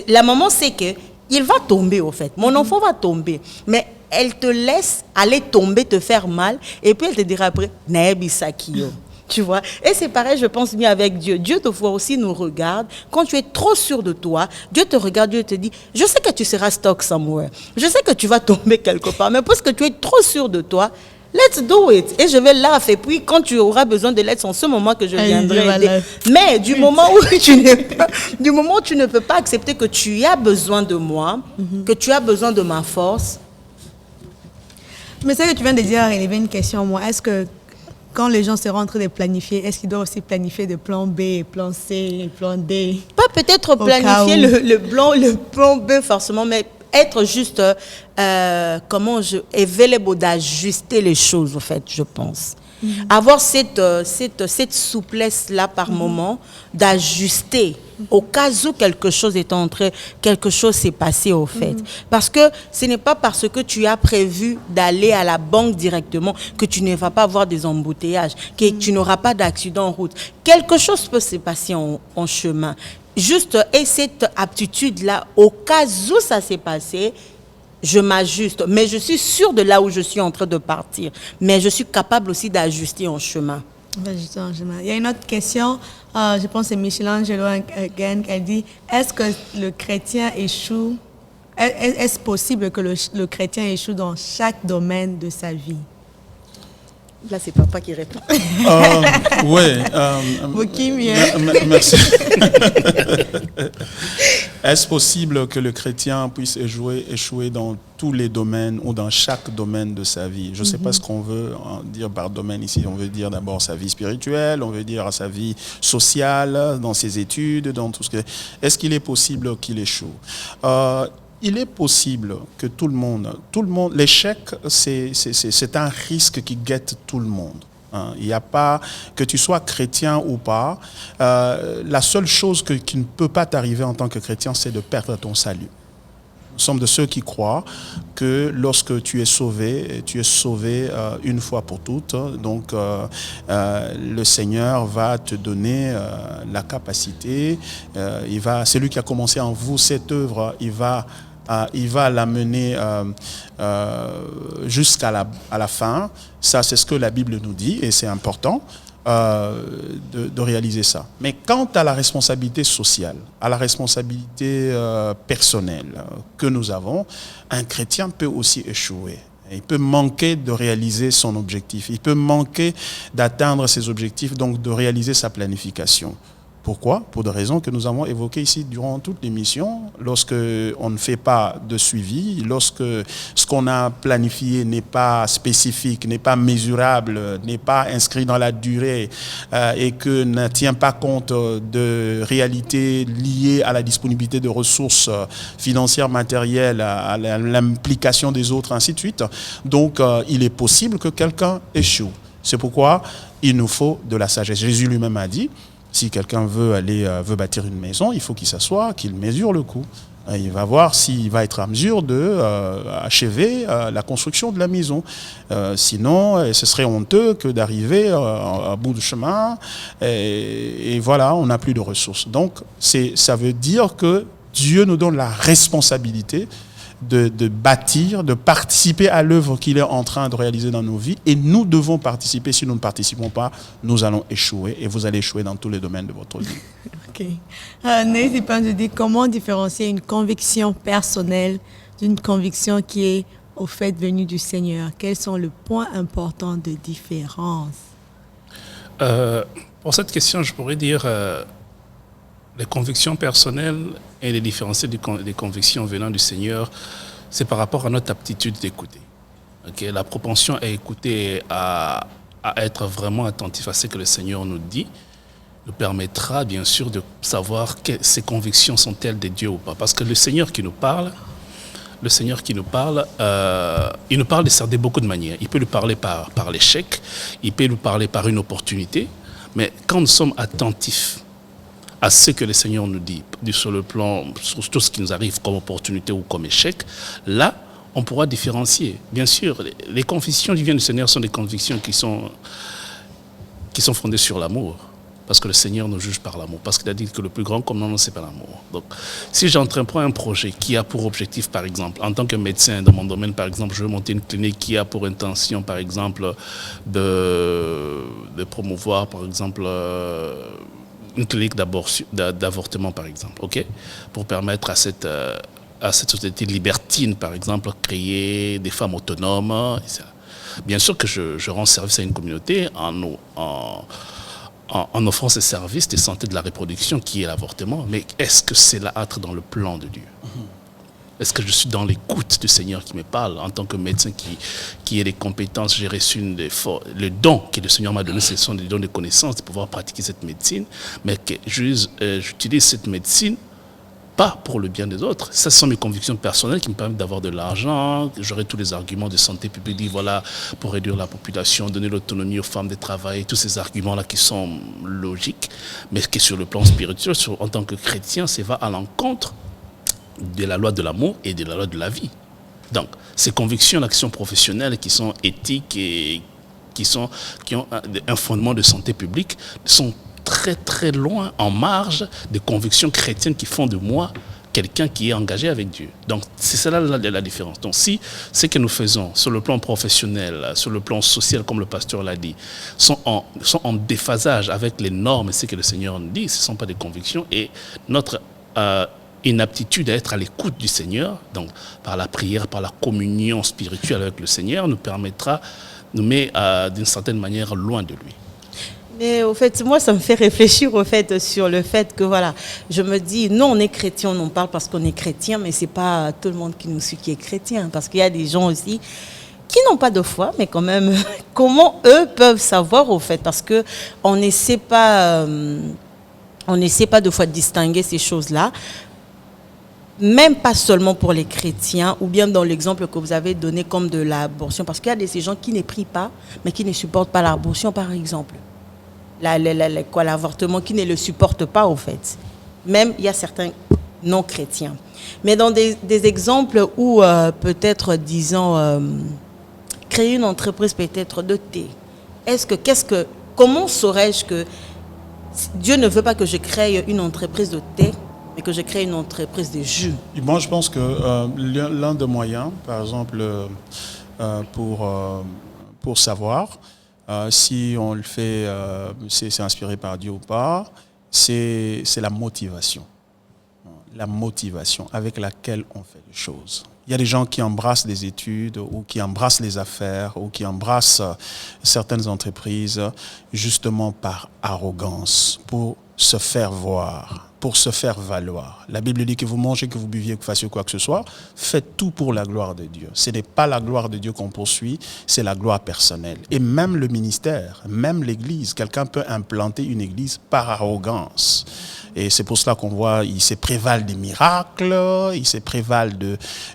la maman sait que il va tomber au fait, mon enfant va tomber, mais elle te laisse aller tomber, te faire mal, et puis elle te dira après, Naebi Sakio. Tu vois, et c'est pareil, je pense bien avec Dieu. Dieu te voit aussi, nous regarde. Quand tu es trop sûr de toi, Dieu te regarde, Dieu te dit, je sais que tu seras stuck somewhere. Je sais que tu vas tomber quelque part, mais parce que tu es trop sûr de toi, let's do it. Et je vais là, et puis quand tu auras besoin de l'aide, c'est en ce moment que je viendrai aider. Mais du moment où tu ne peux pas accepter que tu as besoin de moi, que tu as besoin de ma force. Mais ce que tu viens de dire a relevé une question, moi. Est-ce que quand les gens seront en train de planifier, est-ce qu'ils doivent aussi planifier de plan B, plan C, plan D? Pas peut-être planifier le plan B forcément, mais être juste, available d'ajuster les choses, en fait, je pense. Avoir cette souplesse-là par moment, d'ajuster au cas où quelque chose s'est passé au fait. Parce que ce n'est pas parce que tu as prévu d'aller à la banque directement que tu ne vas pas avoir des embouteillages, que tu n'auras pas d'accident en route. Quelque chose peut se passer en chemin. Juste, et cette aptitude-là, au cas où ça s'est passé, je m'ajuste, mais je suis sûre de là où je suis en train de partir. Mais je suis capable aussi d'ajuster en chemin. Il y a une autre question, je pense que c'est Michelangelo again, qui dit, est-ce que le chrétien échoue, est-ce possible que le chrétien échoue dans chaque domaine de sa vie? Là, c'est papa qui répond. Oui. Merci. Est-ce possible que le chrétien puisse échouer dans tous les domaines ou dans chaque domaine de sa vie? Je ne sais pas ce qu'on veut dire par domaine ici. On veut dire d'abord sa vie spirituelle, on veut dire sa vie sociale, dans ses études, dans tout ce que... Est-ce qu'il est possible qu'il échoue? Il est possible que tout le monde, l'échec, c'est un risque qui guette tout le monde. Il n'y a pas, que tu sois chrétien ou pas, la seule chose qui ne peut pas t'arriver en tant que chrétien, c'est de perdre ton salut. Nous sommes de ceux qui croient que lorsque tu es sauvé une fois pour toutes. Donc, le Seigneur va te donner la capacité. C'est lui qui a commencé en vous cette œuvre. Il va l'amener jusqu'à la fin. Ça, c'est ce que la Bible nous dit et c'est important de réaliser ça. Mais quant à la responsabilité sociale, à la responsabilité personnelle que nous avons, un chrétien peut aussi échouer. Il peut manquer de réaliser son objectif. Il peut manquer d'atteindre ses objectifs, donc de réaliser sa planification. Pourquoi? Pour des raisons que nous avons évoquées ici durant toute l'émission. Lorsque on ne fait pas de suivi, lorsque ce qu'on a planifié n'est pas spécifique, n'est pas mesurable, n'est pas inscrit dans la durée et que ne tient pas compte de réalités liées à la disponibilité de ressources financières, matérielles, à l'implication des autres, ainsi de suite. Donc, il est possible que quelqu'un échoue. C'est pourquoi il nous faut de la sagesse. Jésus lui-même a dit, si quelqu'un veut bâtir une maison, il faut qu'il s'assoie, qu'il mesure le coût. Il va voir s'il va être à mesure d'achever la construction de la maison. Sinon, ce serait honteux que d'arriver à bout de chemin et voilà, on n'a plus de ressources. Donc, ça veut dire que Dieu nous donne la responsabilité de bâtir, de participer à l'œuvre qu'il est en train de réaliser dans nos vies. Et nous devons participer. Si nous ne participons pas, nous allons échouer. Et vous allez échouer dans tous les domaines de votre vie. OK. N'hésitez pas à nous dire comment différencier une conviction personnelle d'une conviction qui est au fait venue du Seigneur. Quels sont les points importants de différence? Pour cette question, je pourrais dire les convictions personnelles et les différencier des convictions venant du Seigneur, c'est par rapport à notre aptitude d'écouter. Okay? La propension à écouter, à être vraiment attentif à ce que le Seigneur nous dit, nous permettra bien sûr de savoir que ces convictions sont-elles de Dieu ou pas. Parce que le Seigneur qui nous parle, il nous parle de beaucoup de manières. Il peut nous parler par l'échec, il peut nous parler par une opportunité, mais quand nous sommes attentifs à ce que le Seigneur nous dit, sur le plan, sur tout ce qui nous arrive comme opportunité ou comme échec, là, on pourra différencier. Bien sûr, les convictions qui viennent du Seigneur sont des convictions qui sont fondées sur l'amour. Parce que le Seigneur nous juge par l'amour. Parce qu'il a dit que le plus grand commandement, c'est pas l'amour. Donc, si j'entreprends un projet qui a pour objectif, par exemple, en tant que médecin dans mon domaine, par exemple, je veux monter une clinique qui a pour intention, par exemple, de promouvoir, par exemple, une clinique d'avortement, par exemple, ok, pour permettre à cette société libertine, par exemple, créer des femmes autonomes. Bien sûr que je rends service à une communauté en offrant ces services de santé de la reproduction qui est l'avortement, mais est-ce que c'est là être dans le plan de Dieu? Est-ce que je suis dans l'écoute du Seigneur qui me parle en tant que médecin qui a des compétences? J'ai reçu le don que le Seigneur m'a donné, ce sont des dons de connaissances de pouvoir pratiquer cette médecine, mais que j'utilise cette médecine pas pour le bien des autres. Ça, ce sont mes convictions personnelles qui me permettent d'avoir de l'argent. J'aurai tous les arguments de santé publique, dire voilà, pour réduire la population, donner l'autonomie aux femmes de travail, tous ces arguments-là qui sont logiques, mais qui sur le plan spirituel, en tant que chrétien, ça va à l'encontre de la loi de l'amour et de la loi de la vie. Donc, ces convictions d'action professionnelle qui sont éthiques et qui ont un fondement de santé publique sont très très loin, en marge des convictions chrétiennes qui font de moi quelqu'un qui est engagé avec Dieu. Donc, c'est cela la différence. Donc, si ce que nous faisons sur le plan professionnel, sur le plan social, comme le pasteur l'a dit, sont en déphasage avec les normes et ce que le Seigneur nous dit, ce ne sont pas des convictions, et notre inaptitude à être à l'écoute du Seigneur, donc par la prière, par la communion spirituelle avec le Seigneur, nous met d'une certaine manière loin de lui. Mais au fait, moi, ça me fait réfléchir au fait sur le fait que voilà, je me dis, nous, on est chrétien, on en parle parce qu'on est chrétien, mais c'est pas tout le monde qui nous suit qui est chrétien, parce qu'il y a des gens aussi qui n'ont pas de foi, mais quand même, comment eux peuvent savoir au fait, parce que on n'essaie pas de fois de distinguer ces choses-là. Même pas seulement pour les chrétiens, ou bien dans l'exemple que vous avez donné comme de l'abortion, parce qu'il y a ces gens qui ne prient pas, mais qui ne supportent pas l'abortion, par exemple. L'avortement, qui ne le supportent pas, au fait. Même, il y a certains non-chrétiens. Mais dans des exemples où, peut-être, disons, créer une entreprise peut-être de thé, comment saurais-je que Dieu ne veut pas que je crée une entreprise de thé, mais que je crée une entreprise de jus? Moi, je pense que l'un des moyens, par exemple, pour savoir si on le fait, c'est inspiré par Dieu ou pas, c'est la motivation. La motivation avec laquelle on fait les choses. Il y a des gens qui embrassent des études ou qui embrassent les affaires ou qui embrassent certaines entreprises justement par arrogance, pour se faire voir, pour se faire valoir. La Bible dit que vous mangez, que vous buviez, que vous fassiez quoi que ce soit, faites tout pour la gloire de Dieu. Ce n'est pas la gloire de Dieu qu'on poursuit, c'est la gloire personnelle. Et même le ministère, même l'Église, quelqu'un peut implanter une Église par arrogance. Et c'est pour cela qu'on voit, ils se prévalent des miracles, ils se prévalent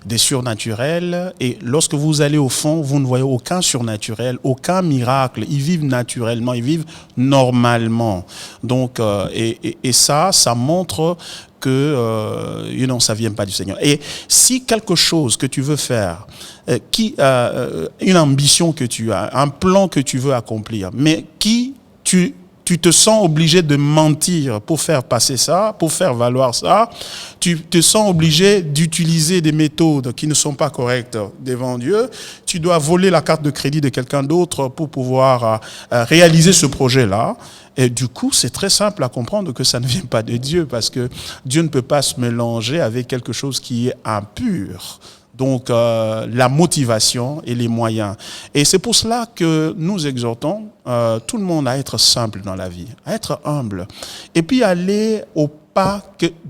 des surnaturels. Et lorsque vous allez au fond, vous ne voyez aucun surnaturel, aucun miracle. Ils vivent naturellement, ils vivent normalement. Donc, et ça montre que ça ne vient pas du Seigneur. Et si quelque chose que tu veux faire, une ambition que tu as, un plan que tu veux accomplir, mais tu te sens obligé de mentir pour faire passer ça, pour faire valoir ça. Tu te sens obligé d'utiliser des méthodes qui ne sont pas correctes devant Dieu. Tu dois voler la carte de crédit de quelqu'un d'autre pour pouvoir réaliser ce projet-là. Et du coup, c'est très simple à comprendre que ça ne vient pas de Dieu, parce que Dieu ne peut pas se mélanger avec quelque chose qui est impur. Donc, la motivation et les moyens. Et c'est pour cela que nous exhortons tout le monde à être simple dans la vie, à être humble. Et puis aller au pas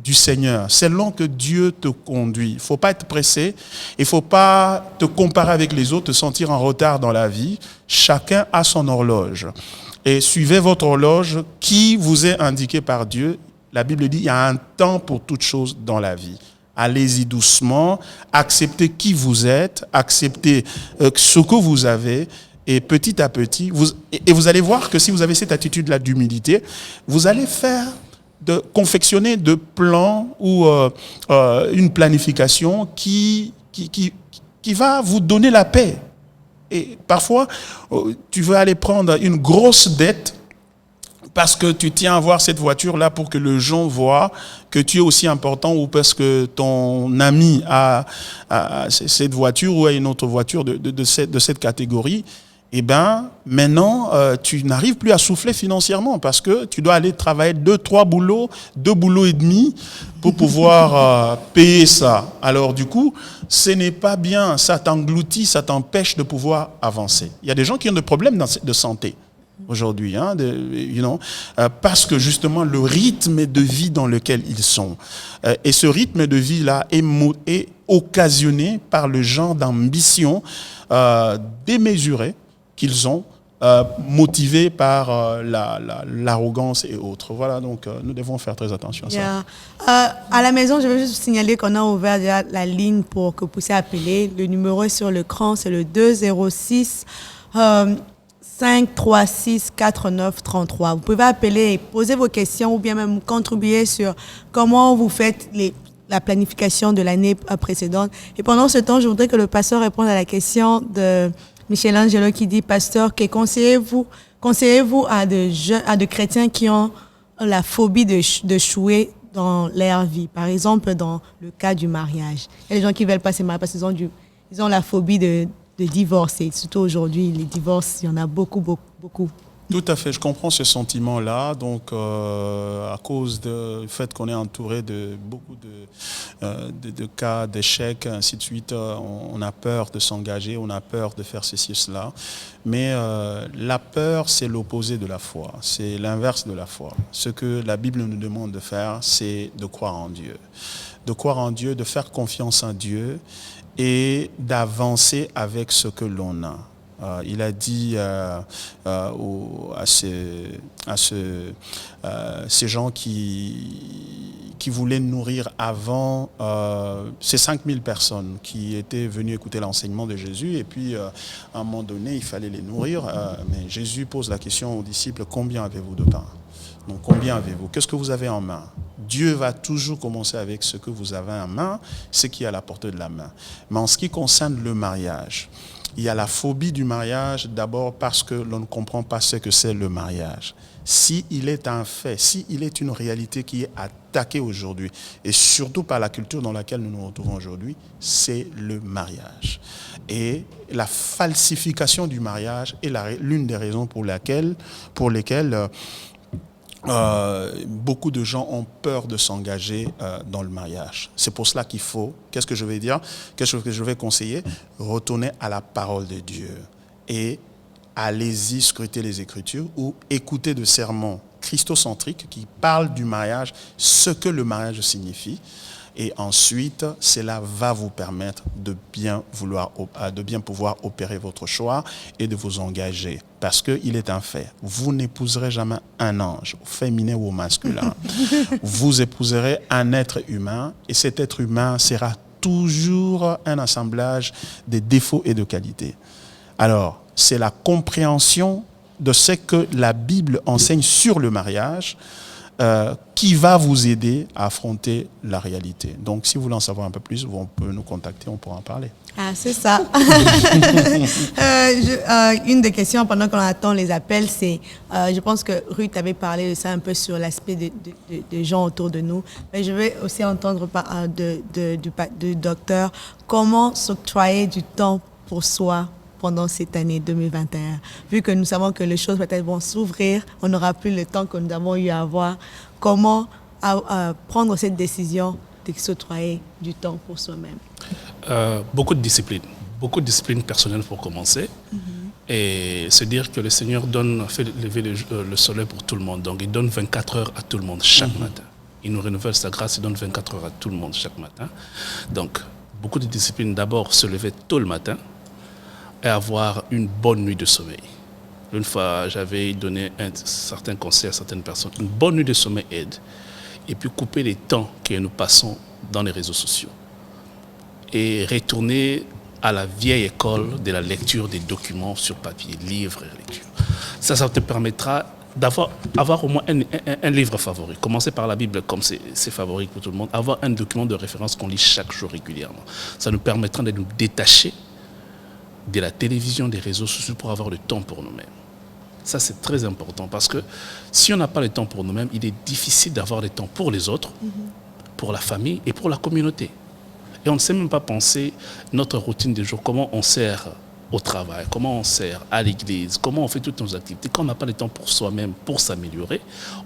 du Seigneur. C'est là que Dieu te conduit. Il ne faut pas être pressé. Il ne faut pas te comparer avec les autres, te sentir en retard dans la vie. Chacun a son horloge. Et suivez votre horloge qui vous est indiquée par Dieu. La Bible dit qu'il y a un temps pour toute chose dans la vie. Allez-y doucement, acceptez qui vous êtes, acceptez ce que vous avez, et petit à petit, vous allez voir que si vous avez cette attitude-là d'humilité, vous allez confectionner de plans ou une planification qui va vous donner la paix. Et parfois, tu veux aller prendre une grosse dette parce que tu tiens à voir cette voiture-là pour que les gens voient que tu es aussi important, ou parce que ton ami a cette voiture ou a une autre voiture de cette catégorie. Eh bien, maintenant, tu n'arrives plus à souffler financièrement parce que tu dois aller travailler 2 boulots et demi pour pouvoir payer ça. Alors, du coup, ce n'est pas bien. Ça t'engloutit, ça t'empêche de pouvoir avancer. Il y a des gens qui ont des problèmes de santé aujourd'hui, parce que justement le rythme de vie dans lequel ils sont. Et ce rythme de vie-là est occasionné par le genre d'ambition démesurée qu'ils ont motivés par l'arrogance et autres. Voilà, donc nous devons faire très attention à ça. Yeah. À la maison, je veux juste signaler qu'on a ouvert déjà la ligne pour que vous puissiez appeler. Le numéro est sur l'écran, c'est le 206 536 4933. Vous pouvez appeler et poser vos questions ou bien même contribuer sur comment vous faites la planification de l'année précédente. Et pendant ce temps, je voudrais que le pasteur réponde à la question de Michelangelo qui dit, pasteur, que conseillez-vous à de chrétiens qui ont la phobie d'échouer dans leur vie, par exemple dans le cas du mariage. Il y a des gens qui ne veulent pas se marier parce qu'ils ont la phobie de divorcer. Surtout aujourd'hui, les divorces, il y en a beaucoup, beaucoup, beaucoup. Tout à fait, je comprends ce sentiment-là. Donc, à cause du fait qu'on est entouré de beaucoup de cas d'échecs, ainsi de suite, on a peur de s'engager, on a peur de faire ceci et cela. Mais la peur, c'est l'opposé de la foi. C'est l'inverse de la foi. Ce que la Bible nous demande de faire, c'est de croire en Dieu. De croire en Dieu, de faire confiance en Dieu et d'avancer avec ce que l'on a. Il a dit à ces gens qui voulaient nourrir avant ces 5000 personnes qui étaient venues écouter l'enseignement de Jésus, et puis à un moment donné, il fallait les nourrir. Mais Jésus pose la question aux disciples, combien avez-vous de pain? Donc combien avez-vous? Qu'est-ce que vous avez en main? Dieu va toujours commencer avec ce que vous avez en main, ce qui est à la portée de la main. Mais en ce qui concerne le mariage, il y a la phobie du mariage, d'abord parce que l'on ne comprend pas ce que c'est le mariage. S'il est un fait, s'il est une réalité qui est attaquée aujourd'hui, et surtout par la culture dans laquelle nous nous retrouvons aujourd'hui, c'est le mariage. Et la falsification du mariage est l'une des raisons pour lesquelles beaucoup de gens ont peur de s'engager dans le mariage. C'est pour cela qu'il faut, qu'est-ce que je vais dire, qu'est-ce que je vais conseiller? Retourner à la parole de Dieu et allez-y scruter les Écritures ou écouter de sermons christocentriques qui parlent du mariage, ce que le mariage signifie. Et ensuite, cela va vous permettre de bien pouvoir opérer votre choix et de vous engager. Parce qu'il est un fait, vous n'épouserez jamais un ange, féminin ou masculin. Vous épouserez un être humain et cet être humain sera toujours un assemblage de défauts et de qualités. Alors, c'est la compréhension de ce que la Bible enseigne sur le mariage qui va vous aider à affronter la réalité. Donc, si vous voulez en savoir un peu plus, on peut nous contacter, on pourra en parler. Ah, c'est ça. Une des questions pendant qu'on attend les appels, c'est, je pense que Ruth avait parlé de ça un peu sur l'aspect des gens autour de nous. Mais je vais aussi entendre du docteur comment s'octroyer du temps pour soi pendant cette année 2021. Vu que nous savons que les choses peut-être vont s'ouvrir, on n'aura plus le temps que nous avons eu à avoir. Comment prendre cette décision de s'octroyer du temps pour soi-même? Beaucoup de disciplines personnelles pour commencer. Et se dire que le Seigneur fait lever le soleil pour tout le monde. Donc il donne 24 heures à tout le monde chaque matin. Il nous renouvelle sa grâce, il donne 24 heures à tout le monde chaque matin. Donc beaucoup de disciplines. D'abord, se lever tôt le matin et avoir une bonne nuit de sommeil. Une fois, j'avais donné un certain conseil à certaines personnes. Une bonne nuit de sommeil aide. Et puis couper les temps que nous passons dans les réseaux sociaux. Et retourner à la vieille école de la lecture des documents sur papier, livres et lecture. Ça te permettra d'avoir au moins un livre favori. Commencer par la Bible comme c'est favori pour tout le monde. Avoir un document de référence qu'on lit chaque jour régulièrement. Ça nous permettra de nous détacher de la télévision, des réseaux sociaux pour avoir le temps pour nous-mêmes. Ça, c'est très important parce que si on n'a pas le temps pour nous-mêmes, il est difficile d'avoir le temps pour les autres, pour la famille et pour la communauté. Et on ne sait même pas penser notre routine du jour, comment on sert au travail, comment on sert à l'église, comment on fait toutes nos activités. Quand on n'a pas le temps pour soi-même, pour s'améliorer,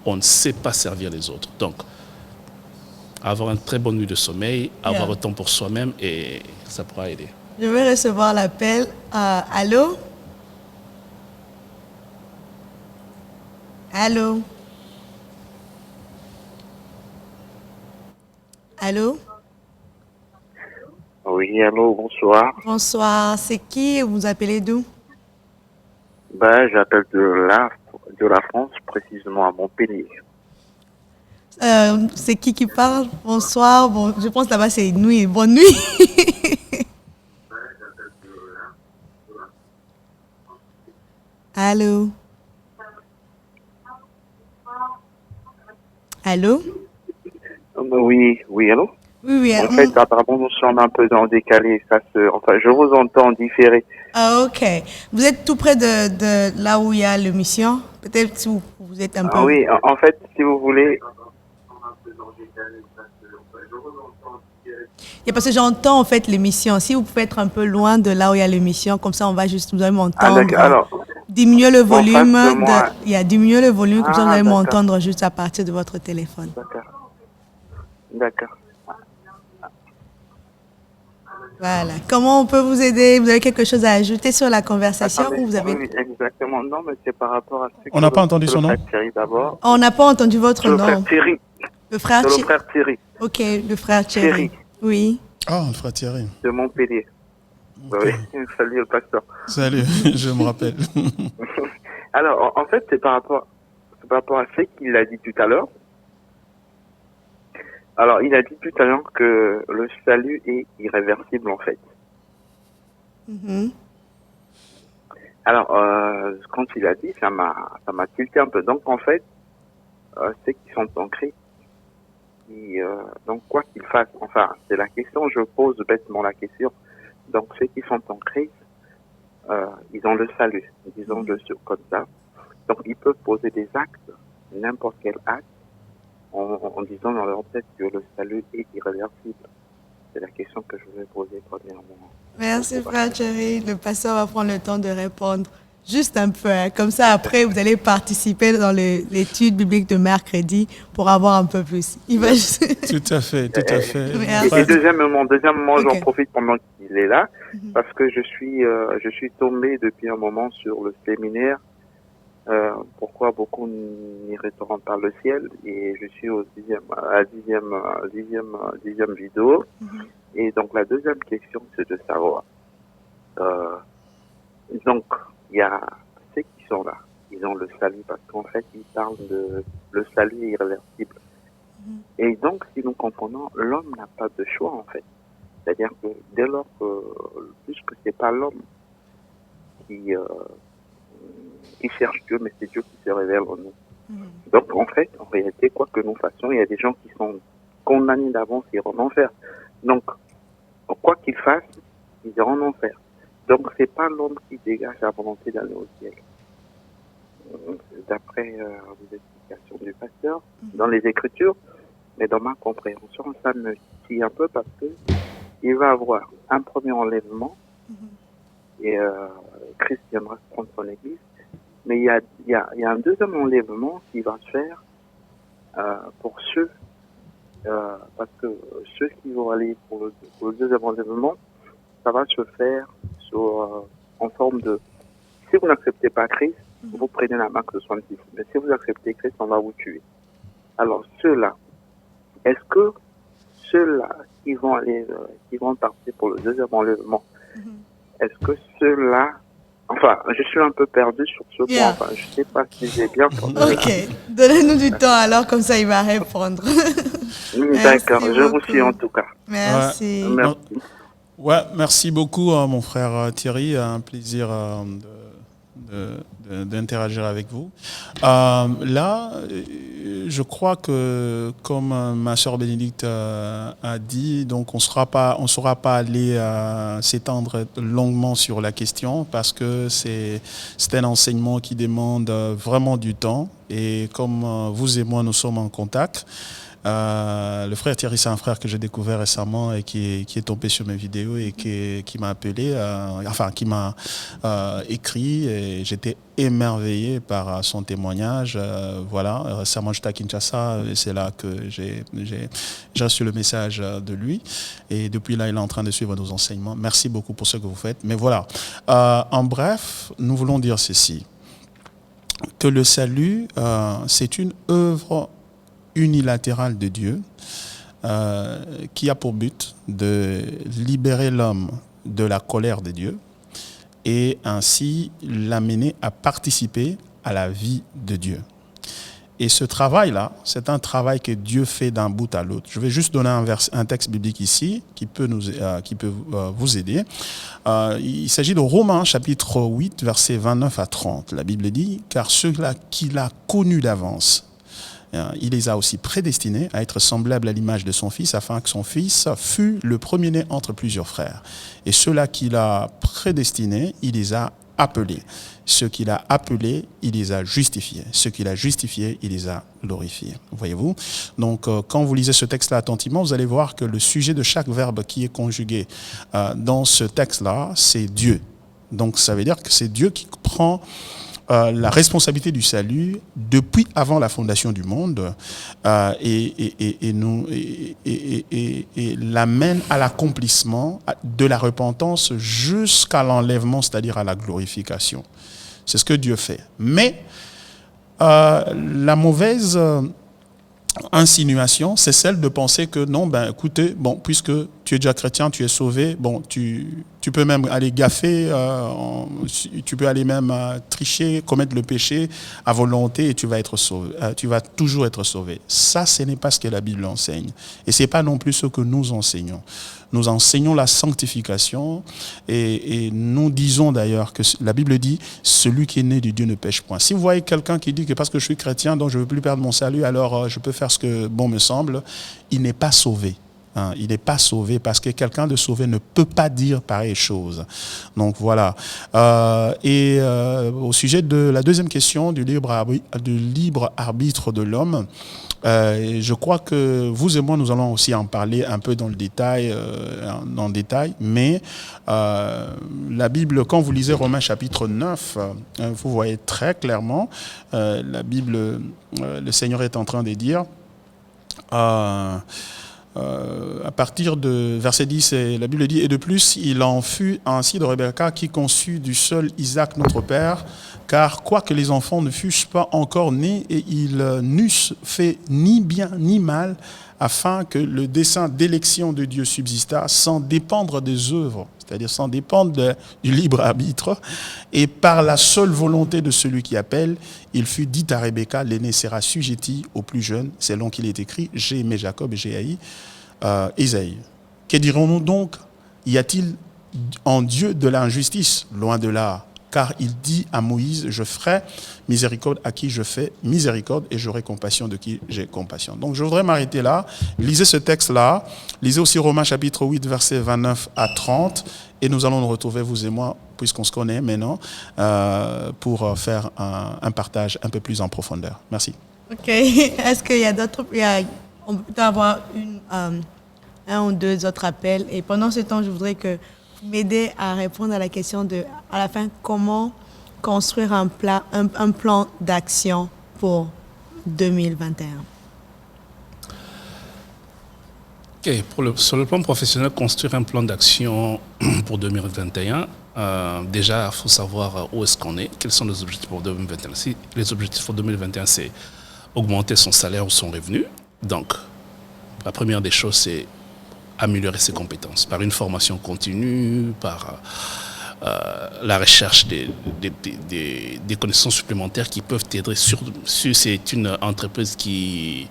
on ne sait pas servir les autres. Donc, avoir une très bonne nuit de sommeil, avoir le temps pour soi-même et ça pourra aider. Je vais recevoir l'appel. Allô? Allô? Allô? Oui, allô, bonsoir. Bonsoir. C'est qui? Vous appelez d'où? J'appelle de la France, précisément à Montpellier. C'est qui parle? Bonsoir. Bon, je pense là-bas c'est nuit. Bonne nuit. Allô? Allô? Oui, allô? Oui. En fait, apparemment, nous sommes un peu dans le décalé. Enfin, je vous entends différé. Ah, ok. Vous êtes tout près de là où il y a l'émission? Peut-être si vous êtes un peu... Oui, en fait, si vous voulez... Et parce que j'entends en fait l'émission. Si vous pouvez être un peu loin de là où il y a l'émission, comme ça vous allez m'entendre. d'accord. Alors, Diminuez le volume. il y a diminuer le volume, comme ça vous allez d'accord. m'entendre juste à partir de votre téléphone. D'accord. Voilà. Comment on peut vous aider? Vous avez quelque chose à ajouter sur la conversation Attendez, ou vous avez... oui, exactement. Non, mais c'est par rapport à ce que On n'a pas entendu son nom? le frère Thierry d'abord. On n'a pas entendu votre Le nom. frère Thierry. Le frère Le Thierry. frère Thierry Ok, le frère Thierry. Thierry. Oui. Ah, le frère Thierry. de Montpellier. Ok. Oui, salut le pasteur. Salut, je me rappelle. Alors, en fait, c'est par rapport à ce qu'il a dit tout à l'heure. Alors, il a dit tout à l'heure que le salut est irréversible, en fait. Mhm. Alors, quand il a dit, ça m'a tilté un peu. Donc, en fait, ceux qui sont en Christ, donc quoi qu'ils fassent, enfin, c'est la question, je pose bêtement la question. Donc, ceux qui sont en Christ, ils ont le salut, disons-le comme ça. Donc, ils peuvent poser des actes, n'importe quel acte, en disant dans leur tête que le salut est irréversible. C'est la question que je voulais poser premièrement. Merci, frère Thierry. Le pasteur va prendre le temps de répondre juste un peu. Hein. Comme ça, après, vous allez participer dans l'étude biblique de mercredi pour avoir un peu plus. Il va juste... Tout à fait, tout à fait. Merci. Et deuxièmement, Ok. j'en profite pendant qu'il est là, parce que je suis tombé depuis un moment sur le séminaire. Pourquoi beaucoup n'irriteront pas le ciel, et je suis au dixième vidéo. Et donc la deuxième question, c'est de savoir. Donc il y a ceux qui sont là, ils ont le salut parce qu'en fait ils parlent de le salut irréversible. Et donc si nous comprenons, l'homme n'a pas de choix en fait. C'est-à-dire que dès lors que, puisque c'est pas l'homme qui cherche Dieu, mais c'est Dieu qui se révèle en nous. Donc, en fait, en réalité, quoi que nous fassions, il y a des gens qui sont condamnés d'avance, ils iront en enfer. Donc, quoi qu'ils fassent, ils iront en enfer. Donc, c'est pas l'homme qui dégage la volonté d'aller au ciel. D'après les explications du pasteur, dans les Écritures, mais dans ma compréhension, ça me tue un peu parce que il va avoir un premier enlèvement et Christ viendra se prendre son église. Mais il y a un deuxième enlèvement qui va se faire pour ceux, parce que ceux qui vont aller pour le deuxième enlèvement, ça va se faire en forme de, si vous n'acceptez pas Christ, vous prenez la marque de 66. Mais si vous acceptez Christ, on va vous tuer. Alors ceux-là, est-ce que ceux-là qui vont partir pour le deuxième enlèvement, est-ce que ceux-là, enfin, je suis un peu perdu sur ce point. Enfin, je ne sais pas si j'ai bien compris. Ok, donnez-nous du temps alors, comme ça il va répondre. D'accord, je vous beaucoup. suis en tout cas. Merci. Merci. Ouais, merci beaucoup, mon frère Thierry. Un plaisir d'interagir avec vous. Là, je crois que, comme ma sœur Bénédicte a dit, donc on saura pas aller s'étendre longuement sur la question parce que c'est un enseignement qui demande vraiment du temps. Et comme vous et moi, nous sommes en contact, le frère Thierry, c'est un frère que j'ai découvert récemment et qui est tombé sur mes vidéos et qui m'a appelé, qui m'a écrit, et j'étais émerveillé par son témoignage. Voilà, récemment j'étais à Kinshasa et c'est là que j'ai reçu le message de lui, et depuis là il est en train de suivre nos enseignements. Merci beaucoup pour ce que vous faites. Mais voilà, en bref, nous voulons dire ceci, que le salut, c'est une œuvre unilatérale de Dieu qui a pour but de libérer l'homme de la colère de Dieu et ainsi l'amener à participer à la vie de Dieu. Et ce travail-là, c'est un travail que Dieu fait d'un bout à l'autre. Je vais juste donner un texte biblique ici qui peut vous aider. Il s'agit de Romains chapitre 8, versets 29 à 30. La Bible dit « Car ceux-là qu'il a connus d'avance, il les a aussi prédestinés à être semblables à l'image de son Fils, afin que son Fils fût le premier-né entre plusieurs frères. Et ceux-là qu'il a prédestinés, il les a appelés. Ceux qu'il a appelés, il les a justifiés. Ceux qu'il a justifiés, il les a glorifiés. Voyez-vous? Donc, quand vous lisez ce texte-là attentivement, vous allez voir que le sujet de chaque verbe qui est conjugué dans ce texte-là, c'est Dieu. Donc, ça veut dire que c'est Dieu qui prend la responsabilité du salut depuis avant la fondation du monde et l'amène à l'accomplissement de la repentance jusqu'à l'enlèvement, c'est-à-dire à la glorification. C'est ce que Dieu fait. Mais la mauvaise insinuation, c'est celle de penser que non, écoutez, puisque tu es déjà chrétien, tu es sauvé, tu peux même aller gaffer, tu peux aller même tricher, commettre le péché à volonté et tu vas être sauvé, tu vas toujours être sauvé. Ça, ce n'est pas ce que la Bible enseigne. Et ce n'est pas non plus ce que nous enseignons. Nous enseignons la sanctification et nous disons d'ailleurs que la Bible dit « Celui qui est né de Dieu ne pêche point ». Si vous voyez quelqu'un qui dit que parce que je suis chrétien, donc je ne veux plus perdre mon salut, alors je peux faire ce que bon me semble, il n'est pas sauvé. Il n'est pas sauvé parce que quelqu'un de sauvé ne peut pas dire pareille chose. Donc voilà. Au sujet de la deuxième question du libre arbitre de l'homme, je crois que vous et moi, nous allons aussi en parler un peu dans le détail, mais la Bible, quand vous lisez Romains chapitre 9, vous voyez très clairement, la Bible, le Seigneur est en train de dire... à partir de verset 10, la Bible dit « Et de plus, il en fut ainsi de Rebecca qui conçut du seul Isaac notre père, car quoique les enfants ne fussent pas encore nés, et ils n'eussent fait ni bien ni mal, afin que le dessein d'élection de Dieu subsistât sans dépendre des œuvres, c'est-à-dire sans dépendre du libre arbitre, et par la seule volonté de celui qui appelle, il fut dit à Rebecca, l'aîné sera assujetti au plus jeune, selon qu'il est écrit, j'ai aimé Jacob et j'ai haï Ésaïe. Que dirons-nous donc? Y a-t-il en Dieu de l'injustice? Loin de là. Car il dit à Moïse, je ferai miséricorde à qui je fais miséricorde et j'aurai compassion de qui j'ai compassion. Donc je voudrais m'arrêter là. Lisez ce texte-là. Lisez aussi Romains chapitre 8, versets 29 à 30. Et nous allons nous retrouver, vous et moi, puisqu'on se connaît maintenant, pour faire un partage un peu plus en profondeur. Merci. OK. Est-ce qu'il y a d'autres... On peut avoir un ou deux autres appels. Et pendant ce temps, je voudrais que vous m'aidiez à répondre à la question de, à la fin, comment construire un plan d'action pour 2021. OK. Sur le plan professionnel, construire un plan d'action pour 2021, déjà, il faut savoir où est-ce qu'on est, quels sont les objectifs pour 2021. Si les objectifs pour 2021, c'est augmenter son salaire ou son revenu. Donc, la première des choses, c'est améliorer ses compétences par une formation continue, par la recherche des connaissances supplémentaires qui peuvent t'aider si c'est une entreprise qui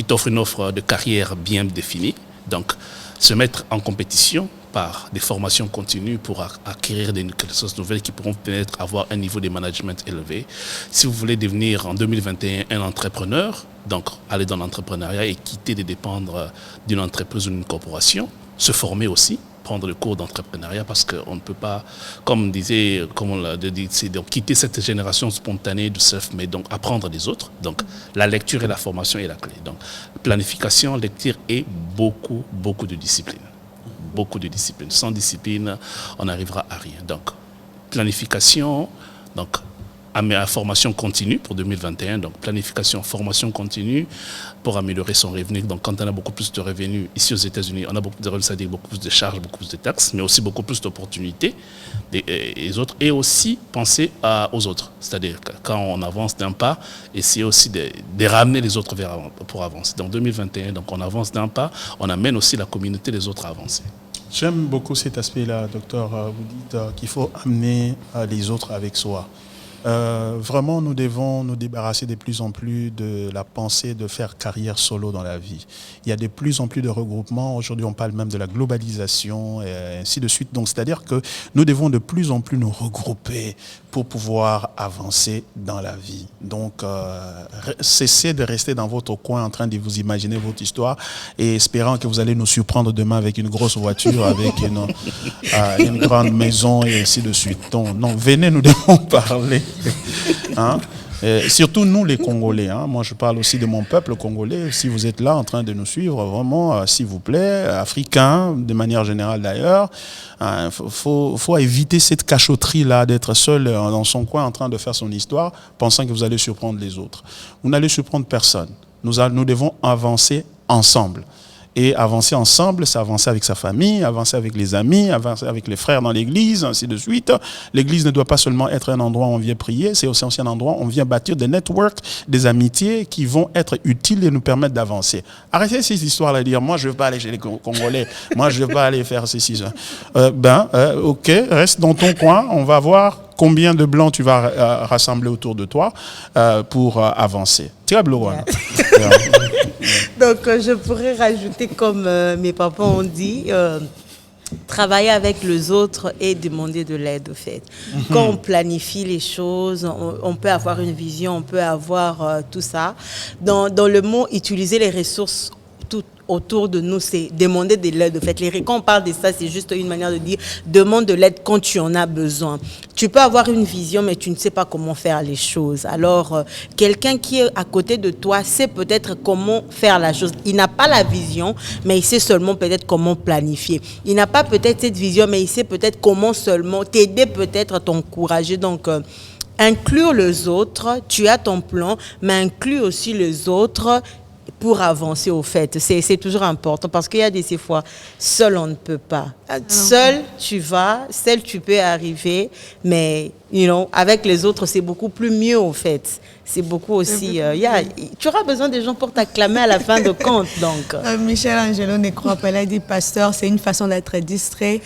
t'offre une offre de carrière bien définie. Donc, se mettre en compétition par des formations continues pour acquérir des connaissances nouvelles qui pourront peut-être avoir un niveau de management élevé. Si vous voulez devenir en 2021 un entrepreneur, donc aller dans l'entrepreneuriat et quitter de dépendre d'une entreprise ou d'une corporation, se former aussi, prendre le cours d'entrepreneuriat parce qu'on ne peut pas, comme on l'a dit, c'est donc quitter cette génération spontanée de self, mais donc apprendre des autres. Donc la lecture et la formation est la clé. Donc planification, lecture et beaucoup de discipline. Beaucoup de discipline. Sans discipline, on n'arrivera à rien. Donc planification, donc formation continue pour 2021, donc planification, formation continue pour améliorer son revenu. Donc quand on a beaucoup plus de revenus ici aux États-Unis, on a beaucoup de revenus, c'est-à-dire beaucoup plus de charges, beaucoup plus de taxes, mais aussi beaucoup plus d'opportunités et aussi penser aux autres. C'est-à-dire quand on avance d'un pas, essayer aussi de ramener les autres pour avancer. Donc 2021, donc on avance d'un pas, on amène aussi la communauté des autres à avancer. J'aime beaucoup cet aspect-là, docteur. Vous dites qu'il faut amener les autres avec soi. Vraiment, nous devons nous débarrasser de plus en plus de la pensée de faire carrière solo dans la vie. Il y a de plus en plus de regroupements. Aujourd'hui, on parle même de la globalisation et ainsi de suite. Donc, c'est-à-dire que nous devons de plus en plus nous regrouper pour pouvoir avancer dans la vie. Donc, cessez de rester dans votre coin en train de vous imaginer votre histoire et espérant que vous allez nous surprendre demain avec une grosse voiture, avec une grande maison et ainsi de suite. Donc, non, venez, nous devons parler. Hein? Surtout nous les Congolais, hein? Moi je parle aussi de mon peuple congolais. Si vous êtes là en train de nous suivre, vraiment, s'il vous plaît, africains de manière générale d'ailleurs, faut éviter cette cachotterie-là d'être seul dans son coin en train de faire son histoire, pensant que vous allez surprendre les autres. Vous n'allez surprendre personne. Nous devons avancer ensemble. Et avancer ensemble, c'est avancer avec sa famille, avancer avec les amis, avancer avec les frères dans l'église, ainsi de suite. L'église ne doit pas seulement être un endroit où on vient prier, c'est aussi un endroit où on vient bâtir des networks, des amitiés qui vont être utiles et nous permettre d'avancer. Arrêtez ces histoires-là de dire, moi je ne veux pas aller chez les Congolais, moi je ne veux pas aller faire ceci, ça. Ok, reste dans ton coin, on va voir combien de blancs tu vas rassembler autour de toi pour avancer. Très bleu, voilà. Donc, je pourrais rajouter, comme mes papas ont dit, travailler avec les autres et demander de l'aide, au fait. Quand on planifie les choses, on peut avoir une vision, on peut avoir tout ça. Dans le mot, utiliser les ressources tout autour de nous, c'est demander de l'aide. En fait, quand on parle de ça, c'est juste une manière de dire demande de l'aide quand tu en as besoin. Tu peux avoir une vision, mais tu ne sais pas comment faire les choses. Alors, quelqu'un qui est à côté de toi sait peut-être comment faire la chose. Il n'a pas la vision, mais il sait seulement peut-être comment planifier. Il n'a pas peut-être cette vision, mais il sait peut-être comment seulement t'aider, peut-être t'encourager. Donc, inclure les autres, tu as ton plan, mais inclure aussi les autres pour avancer au fait. C'est toujours important parce qu'il y a des fois, seul on ne peut pas. Seul tu vas, seul tu peux arriver, mais avec les autres c'est beaucoup plus mieux au fait. C'est beaucoup aussi... tu auras besoin des gens pour t'acclamer à la fin de compte. Donc. Michel Angelo ne croit pas, elle a dit, pasteur, c'est une façon d'être discret